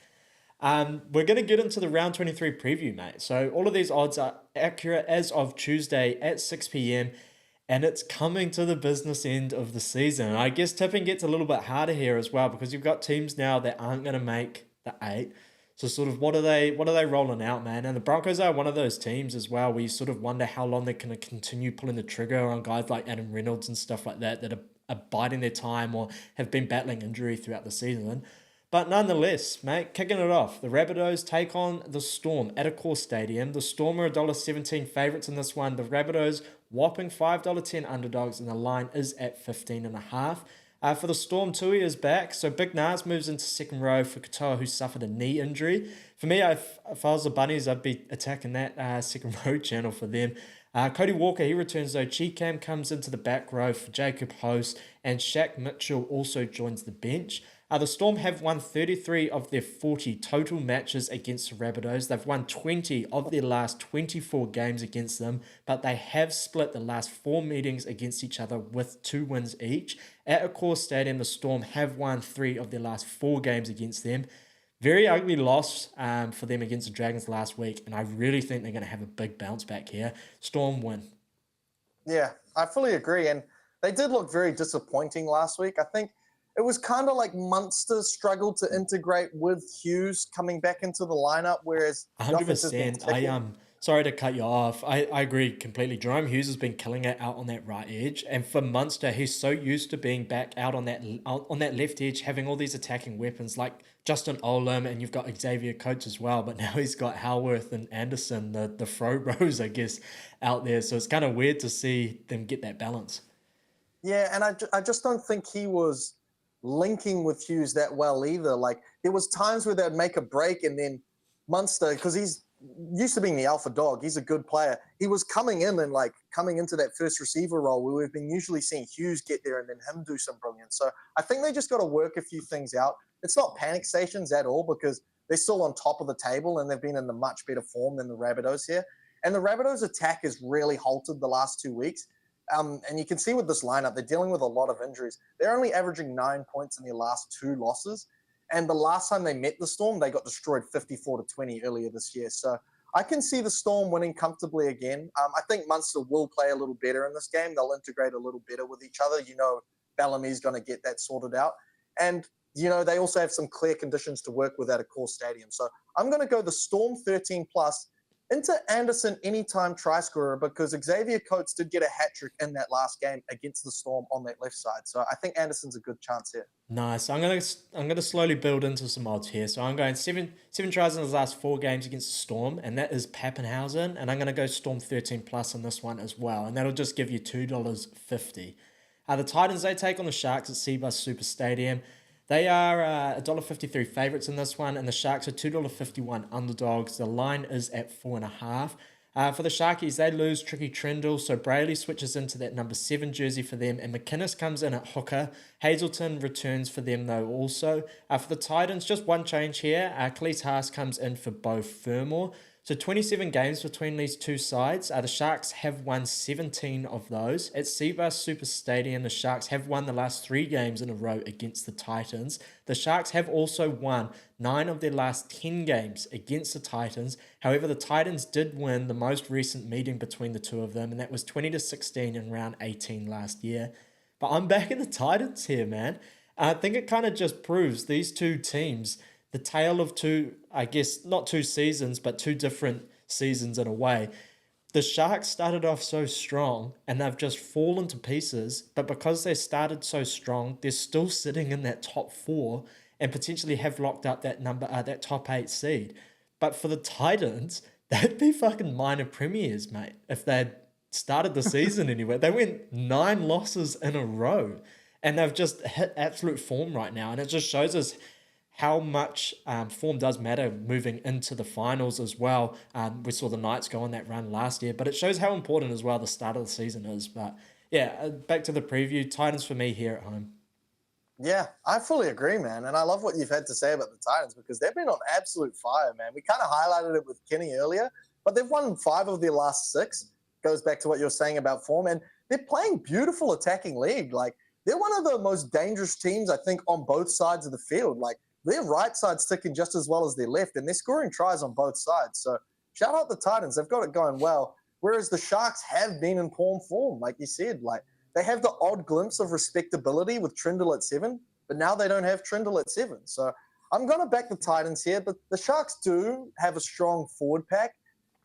We're going to get into the round 23 preview, mate. So all of these odds are accurate as of Tuesday at 6 p.m. And it's coming to the business end of the season. I guess tipping gets a little bit harder here as well because you've got teams now that aren't going to make the 8. So sort of what are they rolling out, man? And the Broncos are one of those teams as well where you sort of wonder how long they're going to continue pulling the trigger on guys like Adam Reynolds and stuff like that are biding their time or have been battling injury throughout the season. But nonetheless, mate, kicking it off, the Rabbitohs take on the Storm at Accor Stadium. The Storm are $1.17 favourites in this one. The Rabbitohs whopping $5.10 underdogs, and the line is at 15.5. For the Storm, Tui is back, so Big Nas moves into second row for Katoa, who suffered a knee injury. For me, if I was the Bunnies, I'd be attacking that second row channel for them. Cody Walker, he returns though. Cheekham comes into the back row for Jacob Host, and Shaq Mitchell also joins the bench. The Storm have won 33 of their 40 total matches against the Rabbitohs. They've won 20 of their last 24 games against them, but they have split the last 4 meetings against each other with 2 wins each. At Accor Stadium, the Storm have won 3 of their last 4 games against them. Very ugly loss for them against the Dragons last week, and I really think they're going to have a big bounce back here. Storm win. Yeah, I fully agree. And they did look very disappointing last week. I think it was kind of like Munster struggled to integrate with Hughes coming back into the lineup, whereas nothing's just been 100%. Sorry to cut you off. I agree completely. Jerome Hughes has been killing it out on that right edge, and for Munster, he's so used to being back out on that left edge, having all these attacking weapons like Justin Olam, and you've got Xavier Coates as well. But now he's got Howarth and Anderson, the throw bros, I guess, out there. So it's kind of weird to see them get that balance. Yeah, and I just don't think he was linking with Hughes that well either. Like there was times where they'd make a break and then Munster, because he's used to being the alpha dog, he's a good player. He was coming in and like coming into that first receiver role where we've been usually seeing Hughes get there and then him do some brilliance. So I think they just got to work a few things out. It's not panic stations at all because they're still on top of the table and they've been in a much better form than the Rabbitohs here. And the Rabbitohs attack has really halted the last 2 weeks. And you can see with this lineup, they're dealing with a lot of injuries. They're only averaging 9 points in their last 2 losses. And the last time they met the Storm, they got destroyed 54-20 earlier this year. So I can see the Storm winning comfortably again. I think Munster will play a little better in this game. They'll integrate a little better with each other. You know, Bellamy's going to get that sorted out. And, you know, they also have some clear conditions to work with at Accor Stadium. So I'm going to go the Storm 13+. Into Anderson anytime try scorer because Xavier Coates did get a hat trick in that last game against the Storm on that left side. So I think Anderson's a good chance here. Nice. I'm gonna slowly build into some odds here. So I'm going seven tries in his last 4 games against the Storm, and that is Pappenhausen. And I'm gonna go Storm 13+ on this one as well, and that'll just give you $2.50. The Titans, they take on the Sharks at Seabus Super Stadium. They are $1.53 favourites in this one, and the Sharks are $2.51 underdogs. The line is at 4.5. For the Sharkies, they lose Tricky Trindle, so Brayley switches into that number 7 jersey for them, and McInnes comes in at hooker. Hazelton returns for them though also. For the Titans, just one change here. Khalees Haas comes in for Beau Fermor. So 27 games between these two sides. The Sharks have won 17 of those. At Seabus Super Stadium, the Sharks have won the last 3 games in a row against the Titans. The Sharks have also won 9 of their last 10 games against the Titans. However, the Titans did win the most recent meeting between the two of them, and that was 20-16 in round 18 last year. But I'm back in the Titans here, man. I think it kind of just proves these two teams, the tale of two, I guess, not 2 seasons, but 2 different seasons in a way. The Sharks started off so strong and they've just fallen to pieces, but because they started so strong, they're still sitting in that top 4 and potentially have locked up that top 8 seed. But for the Titans, they'd be fucking minor premiers, mate, if they'd started the season anyway. They went 9 losses in a row and they've just hit absolute form right now. And it just shows us how much form does matter moving into the finals as well. We saw the Knights go on that run last year, but it shows how important as well the start of the season is. But yeah, back to the preview. Titans for me here at home. Yeah, I fully agree, man. And I love what you've had to say about the Titans because they've been on absolute fire, man. We kind of highlighted it with Kenny earlier, but they've won 5 of their last 6. Goes back to what you're saying about form. And they're playing beautiful attacking league. Like, they're one of the most dangerous teams, I think, on both sides of the field. Like, their right side's ticking just as well as their left, and they're scoring tries on both sides. So shout out the Titans. They've got it going well. Whereas the Sharks have been in poor form, like you said. Like, they have the odd glimpse of respectability with Trindle at 7, but now they don't have Trindle at 7. So I'm going to back the Titans here, but the Sharks do have a strong forward pack,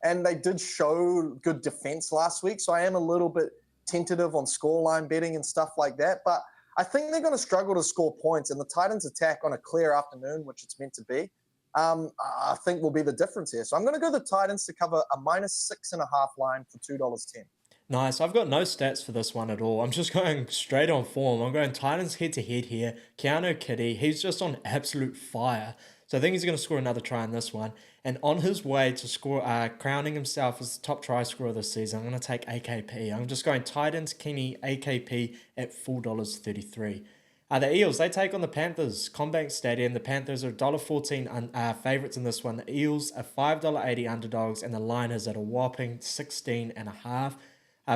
and they did show good defense last week. So I am a little bit tentative on scoreline betting and stuff like that. But I think they're going to struggle to score points, and the Titans' attack on a clear afternoon, which it's meant to be, I think will be the difference here. So I'm going to go the Titans to cover a -6.5 line for $2.10. Nice. I've got no stats for this one at all. I'm just going straight on form. I'm going Titans head to head here. Keanu Kitty, he's just on absolute fire. So I think he's going to score another try in this one. And on his way to score, crowning himself as the top try scorer this season, I'm going to take AKP. I'm just going Titans, Kenny, AKP at $4.33. The Eels, they take on the Panthers. Combank Stadium, the Panthers are $1.14 favourites in this one. The Eels are $5.80 underdogs, and the line is at a whopping 16.5.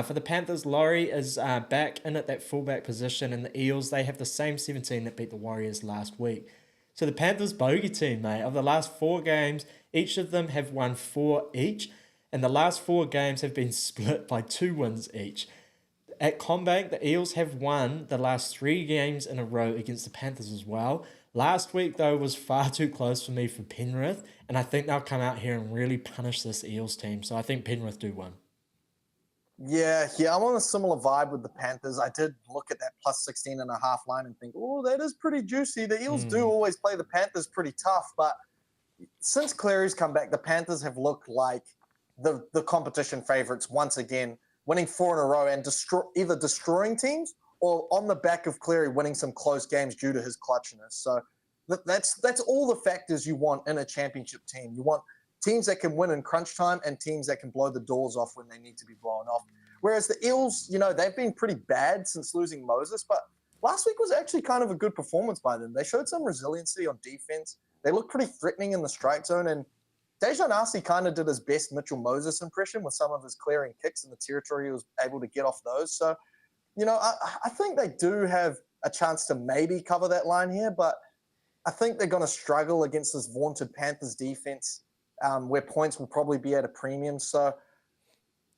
For the Panthers, Laurie is back in at that fullback position, and the Eels, they have the same 17 that beat the Warriors last week. So the Panthers bogey team, mate, of the last 4 games, each of them have won 4 each, and the last 4 games have been split by 2 wins each. At Combank, the Eels have won the last 3 games in a row against the Panthers as well. Last week, though, was far too close for me for Penrith, and I think they'll come out here and really punish this Eels team. So I think Penrith do win. Yeah, I'm on a similar vibe with the Panthers. I did look at that +16.5 line and think, oh, that is pretty juicy. The Eels do always play the Panthers pretty tough, but since Cleary's come back, the Panthers have looked like the competition favourites once again, winning 4 in a row and either destroying teams or on the back of Cleary winning some close games due to his clutchness. So that's all the factors you want in a championship team. You want teams that can win in crunch time and teams that can blow the doors off when they need to be blown off. Whereas the Eels, they've been pretty bad since losing Moses, but last week was actually kind of a good performance by them. They showed some resiliency on defense. They looked pretty threatening in the strike zone, and Dejan Arce kind of did his best Mitchell Moses impression with some of his clearing kicks in the territory. He was able to get off those. So, I think they do have a chance to maybe cover that line here, but I think they're going to struggle against this vaunted Panthers defense, where points will probably be at a premium. So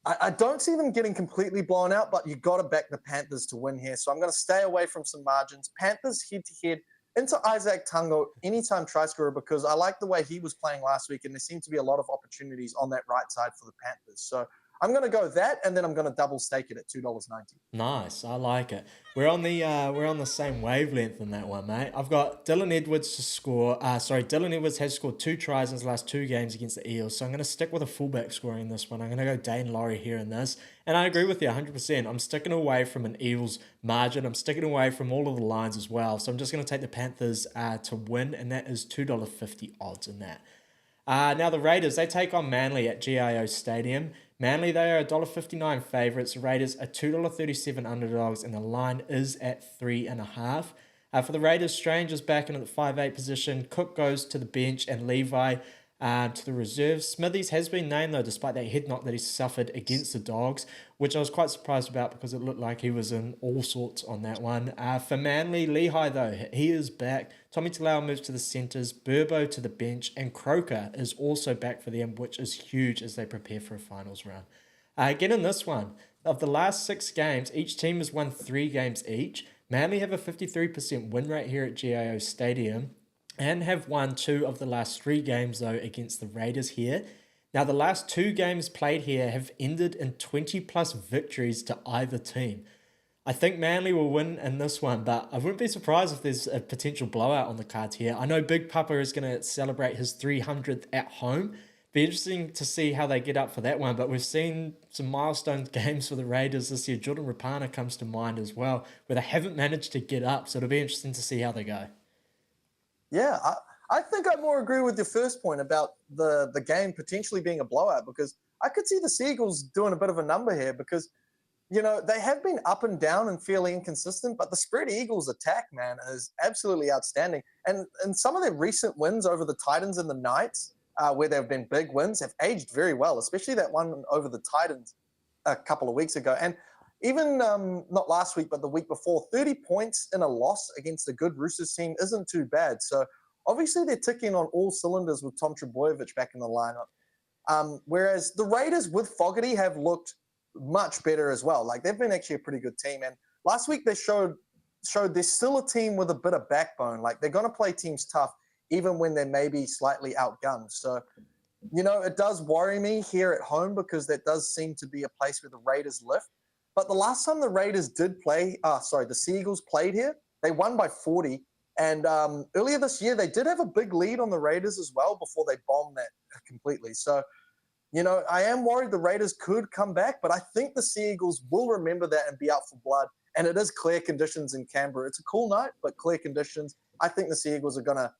I don't see them getting completely blown out, but you've got to back the Panthers to win here. So I'm going to stay away from some margins. Panthers head-to-head into Isaac Tungo anytime try scorer, because I like the way he was playing last week, and there seemed to be a lot of opportunities on that right side for the Panthers. So I'm going to go that, and then I'm going to double stake it at $2.90. Nice, I like it. We're on the same wavelength in that one, mate. I've got Dylan Edwards to score. Dylan Edwards has scored 2 tries in his last 2 games against the Eels, so I'm going to stick with a fullback scoring this one. I'm going to go Dane Laurie here in this, and I agree with you 100%. I'm sticking away from an Eels margin. I'm sticking away from all of the lines as well. So I'm just going to take the Panthers to win, and that is $2.50 odds in that. Now the Raiders, they take on Manly at GIO Stadium. Manly, they are $1.59 favourites. The Raiders are $2.37 underdogs, and the line is at 3.5. For the Raiders, Strange is back in at the 5'8 position. Cook goes to the bench, and Levi to the reserves. Smithies has been named, though, despite that head knock that he suffered against the Dogs, which I was quite surprised about because it looked like he was in all sorts on that one. For Manly, Lehigh, though, he is back. Tommy Talau moves to the centres, Burbo to the bench, and Croker is also back for them, which is huge as they prepare for a finals run. Again, in this one, of the last 6 games, each team has won 3 games each. Manly have a 53% win rate here at GIO Stadium, and have won 2 of the last 3 games, though, against the Raiders here. Now, the last 2 games played here have ended in 20-plus victories to either team. I think Manly will win in this one, but I wouldn't be surprised if there's a potential blowout on the cards here. I know Big Papa is going to celebrate his 300th at home. Be interesting to see how they get up for that one, but we've seen some milestone games for the Raiders this year. Jordan Rapana comes to mind as well, where they haven't managed to get up, so it'll be interesting to see how they go. Yeah, I think I more agree with your first point about the game potentially being a blowout, because I could see the Seagulls doing a bit of a number here because, they have been up and down and fairly inconsistent, but the spread Eagles attack, man, is absolutely outstanding. And some of their recent wins over the Titans and the Knights, where they've been big wins, have aged very well, especially that one over the Titans a couple of weeks ago. And even not last week, but the week before, 30 points in a loss against a good Roosters team isn't too bad. So obviously they're ticking on all cylinders with Tom Trebojevic back in the lineup. Whereas the Raiders with Fogarty have looked much better as well. Like, they've been actually a pretty good team. And last week they showed they're still a team with a bit of backbone. Like, they're going to play teams tough, even when they're maybe slightly outgunned. So, it does worry me here at home because that does seem to be a place where the Raiders lift. But the last time the Raiders did play, the Seagulls played here, they won by 40. And earlier this year, they did have a big lead on the Raiders as well before they bombed that completely. So, I am worried the Raiders could come back, but I think the Seagulls will remember that and be out for blood. And it is clear conditions in Canberra. It's a cool night, but clear conditions. I think the Seagulls are going to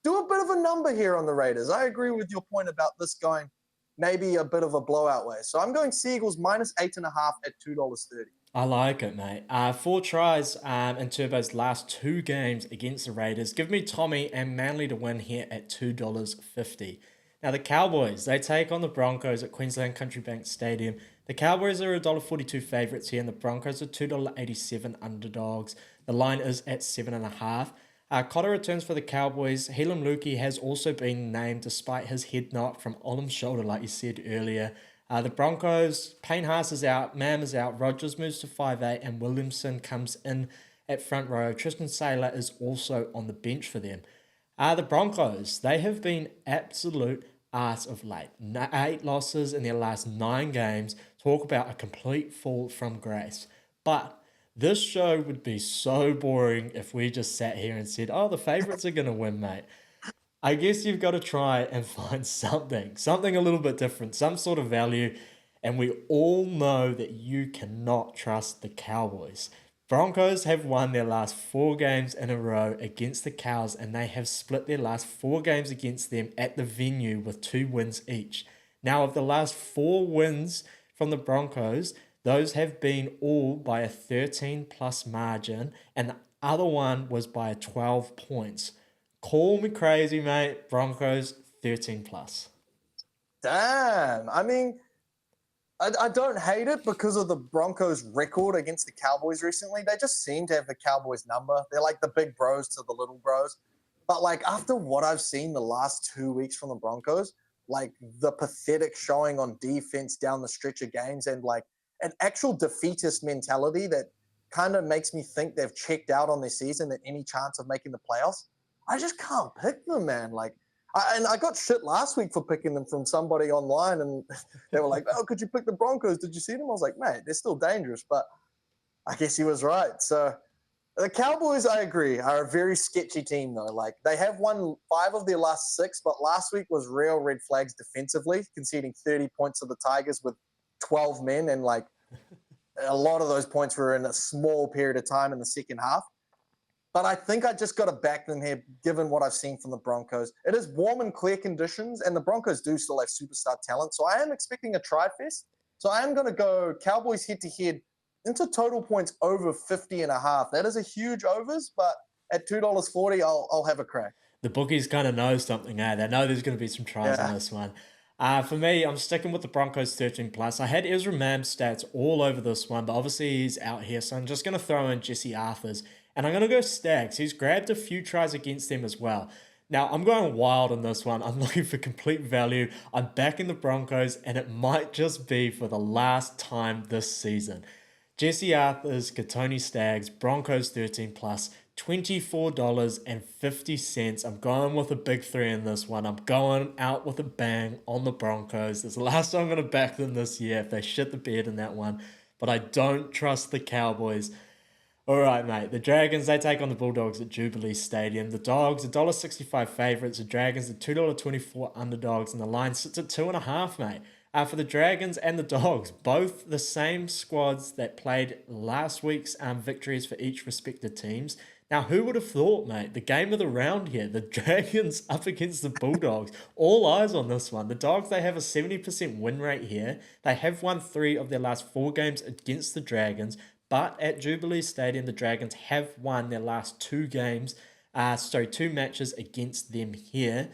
do a bit of a number here on the Raiders. I agree with your point about this going maybe a bit of a blowout way. So I'm going Seagulls minus 8.5 at $2.30. I like it, mate. 4 tries in Turbo's last 2 games against the Raiders. Give me Tommy and Manly to win here at $2.50. Now, the Cowboys, they take on the Broncos at Queensland Country Bank Stadium. The Cowboys are $1.42 favourites here, and the Broncos are $2.87 underdogs. The line is at 7.5. Cotter returns for the Cowboys. Helam Lukey has also been named despite his head knock from Olam's shoulder, like you said earlier. The Broncos, Payne Haas is out, Mam is out, Rogers moves to 5'8", and Williamson comes in at front row. Tristan Saylor is also on the bench for them. The Broncos, they have been absolute arse of late. 8 losses in their last 9 games. Talk about a complete fall from grace. But this show would be so boring if we just sat here and said, oh, the favourites are going to win, mate. I guess you've got to try and find something a little bit different, some sort of value. And we all know that you cannot trust the Cowboys. Broncos have won their last 4 games in a row against the Cows, and they have split their last 4 games against them at the venue with 2 wins each. Now, of the last 4 wins from the Broncos, those have been all by a 13-plus margin, and the other one was by 12 points. Call me crazy, mate. Broncos, 13-plus. Damn. I mean, I don't hate it because of the Broncos' record against the Cowboys recently. They just seem to have the Cowboys' number. They're like the big bros to the little bros. But, after what I've seen the last 2 weeks from the Broncos, the pathetic showing on defense down the stretch of games and, an actual defeatist mentality that kind of makes me think they've checked out on their season and any chance of making the playoffs. I just can't pick them, man. I got shit last week for picking them from somebody online, and they were like, "Oh, could you pick the Broncos? Did you see them?" I was like, "Mate, they're still dangerous," but I guess he was right. So the Cowboys, I agree, are a very sketchy team, though. They have won 5 of their last 6, but last week was real red flags defensively, conceding 30 points to the Tigers with 12 men, and a lot of those points were in a small period of time in the second half. But I think I just got to back them here, given what I've seen from the Broncos. It is warm and clear conditions, and the Broncos do still have superstar talent. So I am expecting a try-fest. So I am going to go Cowboys head-to-head into total points over 50.5. That is a huge overs, but at $2.40, I'll have a crack. The bookies kind of know something, eh? They know there's going to be some tries on this one. For me, I'm sticking with the Broncos 13+. I had Ezra Mam's stats all over this one, but obviously he's out here, so I'm just going to throw in Jesse Arthur's. And I'm going to go Stags. He's grabbed a few tries against them as well. Now, I'm going wild on this one. I'm looking for complete value. I'm backing the Broncos, and it might just be for the last time this season. Jesse Arthur's, Katoni Stags, Broncos 13+, $24.50. I'm going with a big 3 in this one. I'm going out with a bang on the Broncos. This is the last time I'm going to back them this year if they shit the bed in that one. But I don't trust the Cowboys. All right, mate. The Dragons, they take on the Bulldogs at Jubilee Stadium. The Dogs, $1.65 favourites. The Dragons, $2.24 underdogs. And the line sits at 2.5, mate. For the Dragons and the Dogs, both the same squads that played last week's victories for each respective teams. Now, who would have thought, mate? The game of the round here. The Dragons up against the Bulldogs. All eyes on this one. The Dogs, they have a 70% win rate here. They have won 3 of their last 4 games against the Dragons. But at Jubilee Stadium, the Dragons have won their last 2 games. 2 matches against them here.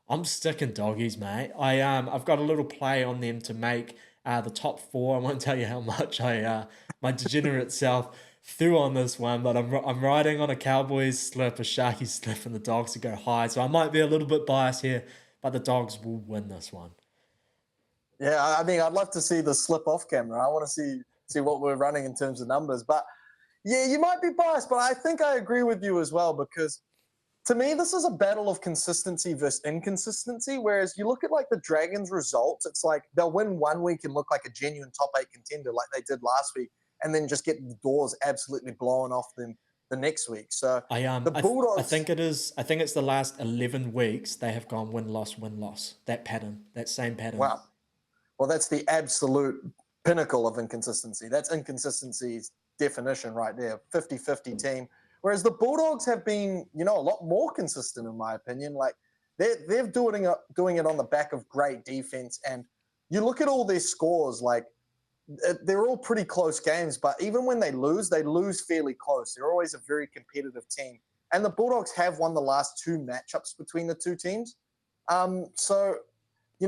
I'm sticking doggies, mate. I've got a little play on them to make the top 4. I won't tell you how much my degenerate self threw on this one, but I'm riding on a Cowboys slip, a Sharky slip, and the Dogs to go high. So I might be a little bit biased here, but the Dogs will win this one. Yeah, I mean, I'd love to see the slip off camera. I want to see what we're running in terms of numbers. But yeah, you might be biased, but I think I agree with you as well, because to me, this is a battle of consistency versus inconsistency. Whereas you look at the Dragons results, it's they'll win one week and look like a genuine top 8 contender like they did last week. and then just get the doors absolutely blown off them the next week. So the I Bulldogs, think it is. I think it's the last 11 weeks they have gone win loss. That pattern, that same pattern. wow. Well, that's the absolute pinnacle of inconsistency. That's inconsistency's definition right there. 50-50 team. Whereas the Bulldogs have been, a lot more consistent in my opinion. Like they're doing it on the back of great defense. And you look at all their scores, like they're all pretty close games, but even when they lose fairly close. They're always a very competitive team. And the Bulldogs have won the last two matchups between the two teams. So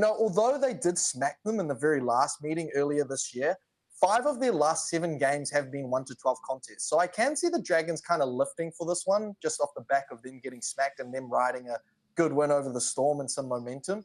although they did smack them in the very last meeting earlier this year, 5 of their last 7 games have been 1-12 contests. So I can see the Dragons kind of lifting for this one, just off the back of them getting smacked and them riding a good win over the Storm and some momentum.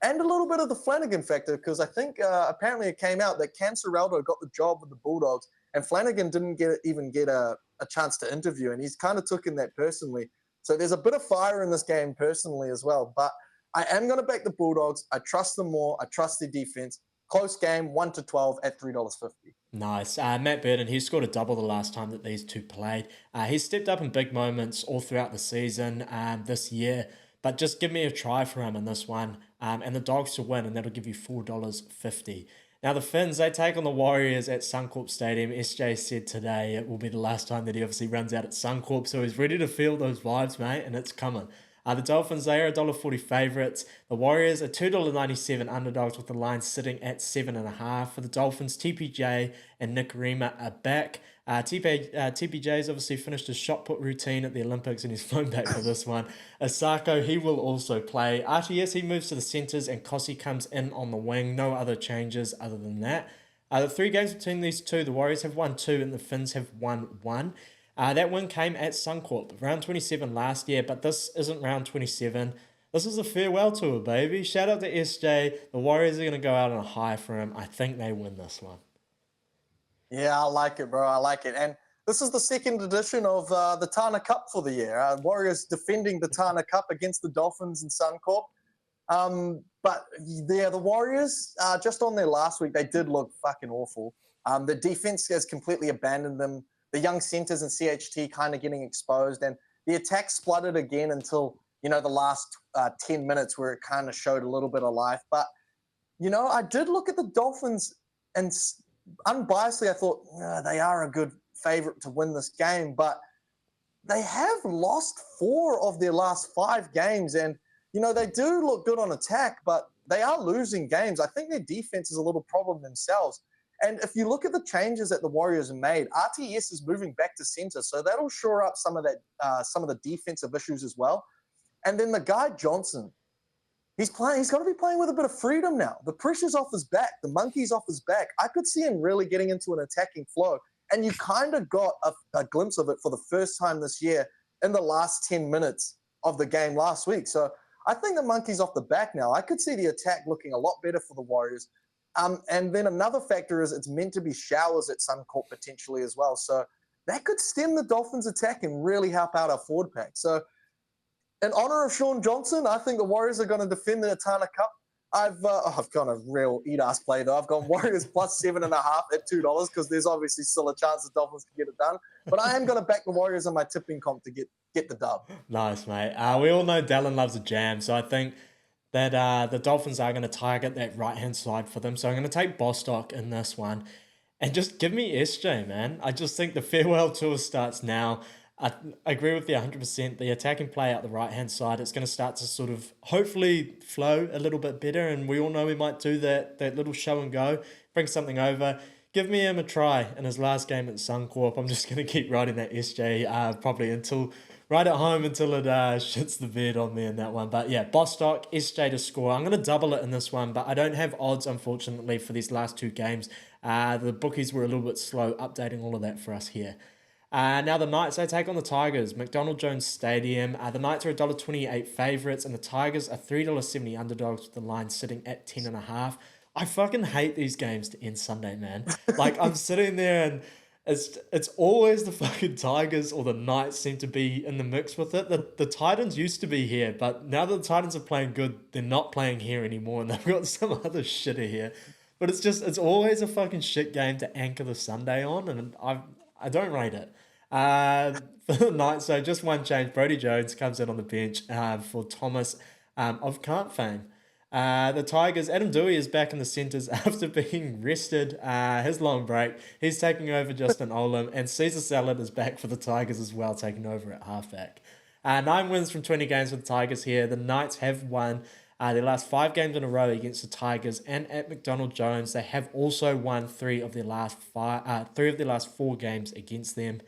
And a little bit of the Flanagan factor, because I think apparently it came out that Cam Serraldo got the job with the Bulldogs, and Flanagan didn't even get a chance to interview, and he's kind of taken that personally. So there's a bit of fire in this game personally as well. But I am going to back the Bulldogs. I trust them more. I trust their defense. Close game, 1-12 at $3.50. Nice. Matt Burton, he scored a double the last time that these two played. He's stepped up in big moments all throughout the season this year. But just give me a try for him in this one. And the Dogs to win, and that'll give you $4.50. Now, the Finns, they take on the Warriors at Suncorp Stadium. SJ said today it will be the last time that he obviously runs out at Suncorp, so he's ready to feel those vibes, mate, and it's coming. The Dolphins, they are $1.40 favourites. The Warriors are $2.97 underdogs with the line sitting at 7.5. For the Dolphins, TPJ and Nick Rima are back. TPJ's obviously finished his shot put routine at the Olympics and he's flown back for this one. Asako, he will also play. RTS, he moves to the centres and Kossi comes in on the wing. No other changes other than that. The 3 games between these two, the Warriors have won 2 and the Finns have won 1. That win came at Suncorp, round 27 last year, but this isn't round 27. This is a farewell tour, baby. Shout out to SJ. The Warriors are going to go out on a high for him. I think they win this one. Yeah, I like it, bro. I like it. And this is the second edition of the Tana Cup for the year. Warriors defending the Tana Cup against the Dolphins in Suncorp. But yeah, the Warriors, just on their last week, they did look fucking awful. The defense has completely abandoned them. The young centers and CHT kind of getting exposed, and the attack spluttered again until, the last 10 minutes where it kind of showed a little bit of life. But, I did look at the Dolphins and unbiasedly, I thought they are a good favorite to win this game, but they have lost 4 of their last 5 games. And, they do look good on attack, but they are losing games. I think their defense is a little problem themselves. And if you look at the changes that the Warriors have made, RTS is moving back to center, so that'll shore up some of the defensive issues as well. And then the guy Johnson, he's got to be playing with a bit of freedom now. The pressure's off his back, the monkey's off his back. I could see him really getting into an attacking flow, and you kind of got a glimpse of it for the first time this year in the last 10 minutes of the game last week. So I think the monkey's off the back now. I could see the attack looking a lot better for the Warriors. And then another factor is it's meant to be showers at Suncorp potentially as well. So that could stem the Dolphins' attack and really help out our forward pack. So in honor of Shaun Johnson, I think the Warriors are going to defend the Tana Cup. I've gone a real eat-ass play, though. I've gone Warriors plus 7.5 at $2 because there's obviously still a chance the Dolphins can get it done. But I am going to back the Warriors in my tipping comp to get the dub. Nice, mate. We all know Dallin loves a jam, so I think that the Dolphins are going to target that right-hand side for them. So I'm going to take Bostock in this one. And just give me SJ, man. I just think the farewell tour starts now. I agree with you 100%. The attacking play out the right-hand side, it's going to start to sort of hopefully flow a little bit better. And we all know we might do that little show and go, bring something over. Give me him a try in his last game at Suncorp. I'm just going to keep riding that SJ probably right at home until it shits the bed on me in that one. But yeah, Bostock, SJ to score. I'm going to double it in this one, but I don't have odds, unfortunately, for these last 2 games. The bookies were a little bit slow updating all of that for us here. Now the Knights, they take on the Tigers, McDonald Jones Stadium. The Knights are $1.28 favourites and the Tigers are $3.70 underdogs with the line sitting at 10.5. I fucking hate these games to end Sunday, man. Like, I'm sitting there and it's always the fucking Tigers or the Knights seem to be in the mix with it. The Titans used to be here, but now that the Titans are playing good, they're not playing here anymore and they've got some other shitter here. But it's always a fucking shit game to anchor the Sunday on, and I don't rate it. For the night, so just one change. Brody Jones comes in on the bench for Thomas of Kant fame. The Tigers, Adam Dewey is back in the centres after being rested his long break. He's taking over Justin Olam, and Caesar Salad is back for the Tigers as well, taking over at halfback. 9 wins from 20 games for the Tigers here. The Knights have won their last 5 games in a row against the Tigers, and at McDonald Jones, they have also won three of their last 4 games against them.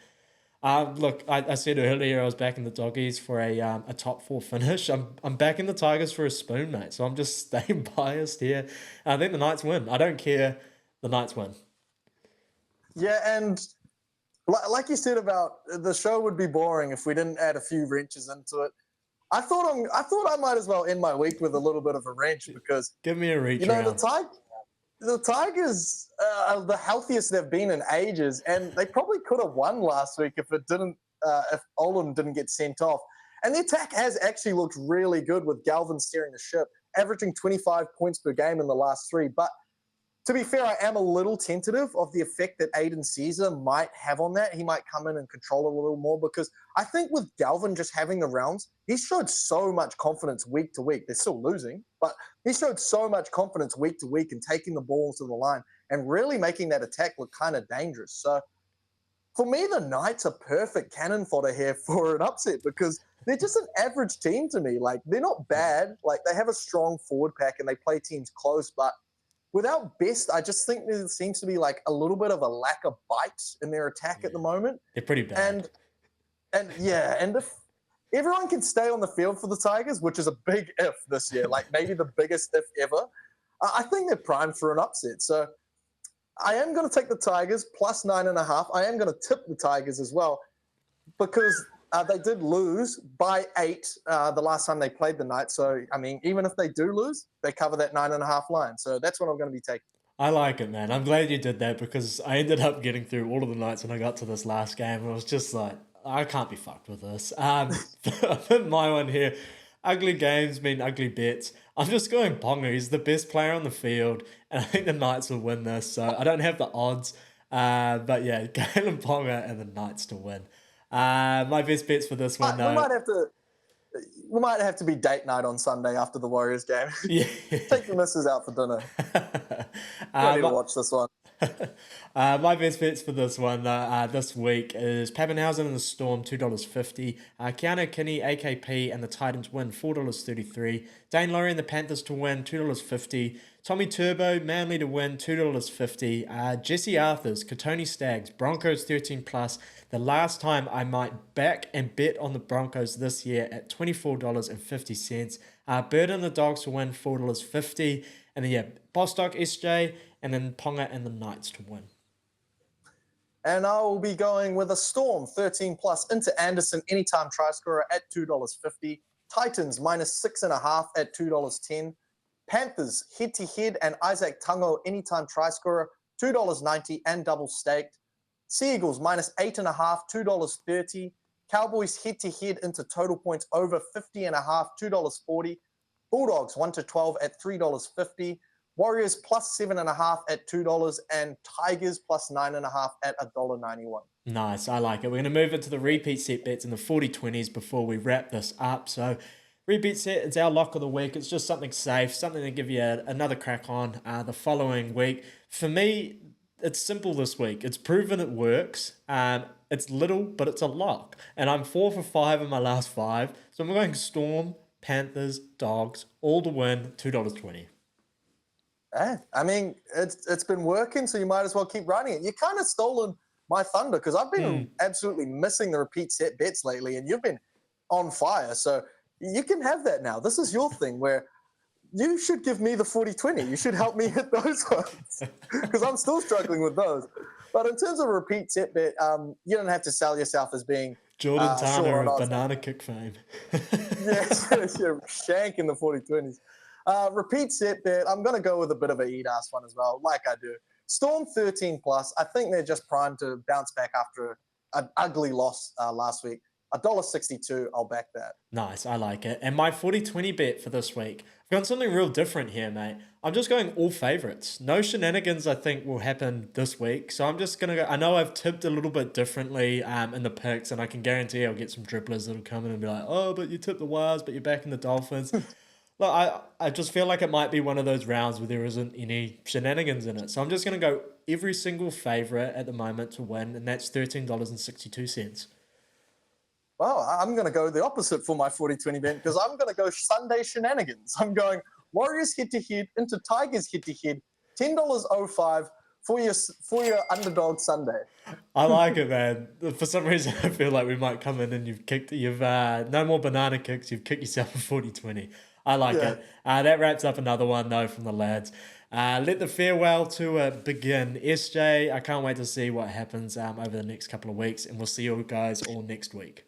Look, I said earlier I was backing the doggies for a top 4 finish. I'm backing the Tigers for a spoon, mate. So I'm just staying biased here. I think the Knights win. I don't care. The Knights win. Yeah, and like you said about the show would be boring if we didn't add a few wrenches into it. I thought I might as well end my week with a little bit of a wrench because Give me a reach you know around. the Tigers are the healthiest they've been in ages, and they probably could have won last week if if Olam didn't get sent off. And the attack has actually looked really good with Galvin steering the ship, averaging 25 points per game in the last 3. But to be fair, I am a little tentative of the effect that Aiden Caesar might have on that. He might come in and control it a little more because I think with Galvin just having the rounds, he showed so much confidence week to week. They're still losing, but he showed so much confidence week to week in taking the ball to the line and really making that attack look kind of dangerous. So for me, the Knights are perfect cannon fodder here for an upset because they're just an average team to me. Like, they're not bad. Like, they have a strong forward pack and they play teams close, but without Best, I just think there seems to be like a little bit of a lack of bite in their attack at the moment. They're pretty bad. And if everyone can stay on the field for the Tigers, which is a big if this year, like maybe the biggest if ever, I think they're primed for an upset. So I am going to take the Tigers plus 9.5. I am going to tip the Tigers as well because they did lose by 8 the last time they played the Knights. So, I mean, even if they do lose, they cover that 9.5 line. So that's what I'm going to be taking. I like it, man. I'm glad you did that because I ended up getting through all of the nights when I got to this last game. And I was just like, I can't be fucked with this. My one here, ugly games mean ugly bets. I'm just going Ponga. He's the best player on the field, and I think the Knights will win this. So I don't have the odds. But yeah, Galen Ponga and the Knights to win. My best bets for this one, though. We might have to be date night on Sunday after the Warriors game. Yeah. Take the missus out for dinner. Ready to watch this one. My best bets for this one this week is Pappenhausen and the Storm, $2.50. Keanu Kinney, AKP, and the Titans win, $4.33. Dane Laurie and the Panthers to win, $2.50. Tommy Turbo, Manly to win, $2.50. Jesse Arthurs, Katoni Stags, Broncos 13 plus. The last time I might back and bet on the Broncos this year at $24.50. Bird and the Dogs to win, $4.50. And then, yeah, Bostock, SJ, and then Ponga and the Knights to win. And I will be going with a Storm 13 plus into Anderson anytime try scorer at $2.50. Titans minus 6.5 at $2.10. Panthers head to head and Isaac Tungo anytime try scorer $2.90 and double staked. Sea Eagles minus 8.5, $2.30. Cowboys head to head into total points over 50.5, $2.40. Bulldogs 1 to 12 at $3.50. Warriors plus 7.5 at $2, and Tigers plus 9.5 at $1.91. Nice, I like it. We're going to move into the repeat set bets in the 40-20s before we wrap this up. So, repeat set, it's our lock of the week. It's just something safe, something to give you another crack on the following week. For me, it's simple this week. It's proven it works. It's little, but it's a lock. And I'm 4 for 5 in my last 5. So I'm going Storm, Panthers, Dogs, all to win, $2.20. I mean, it's been working, so you might as well keep running it. You kind of stolen my thunder because I've been absolutely missing the repeat set bets lately, and you've been on fire. So you can have that now. This is your thing where you should give me the 40-20. You should help me hit those ones because I'm still struggling with those. But in terms of a repeat set bet, you don't have to sell yourself as being Jordan Tanner of Shaun. Banana Kick fame. yes, you're shanking the 40-20s. Repeat set bet, I'm going to go with a bit of a eat-ass one as well, like I do. Storm 13 plus, I think they're just primed to bounce back after an ugly loss last week. $1.62, I'll back that. Nice, I like it. And my 40-20 bet for this week, I've got something real different here, mate. I'm just going all favourites. No shenanigans, I think, will happen this week. So I'm just going to go. I know I've tipped a little bit differently in the picks, and I can guarantee I'll get some dribblers that'll come in and be like, oh, but you tipped the Wires, but you're backing the Dolphins. Look, I just feel like it might be one of those rounds where there isn't any shenanigans in it. So I'm just going to go every single favourite at the moment to win, and that's $13.62. Well, I'm going to go the opposite for my 40-20 bet because I'm going to go Sunday shenanigans. I'm going Warriors head-to-head into Tigers head-to-head, $10.05 for your underdog Sunday. I like it, man. For some reason, I feel like we might come in and you've no more banana kicks. You've kicked yourself a 40-20. I like it. That wraps up another one, though, from the lads. Let the farewell to begin. SJ, I can't wait to see what happens over the next couple of weeks, and we'll see you guys all next week.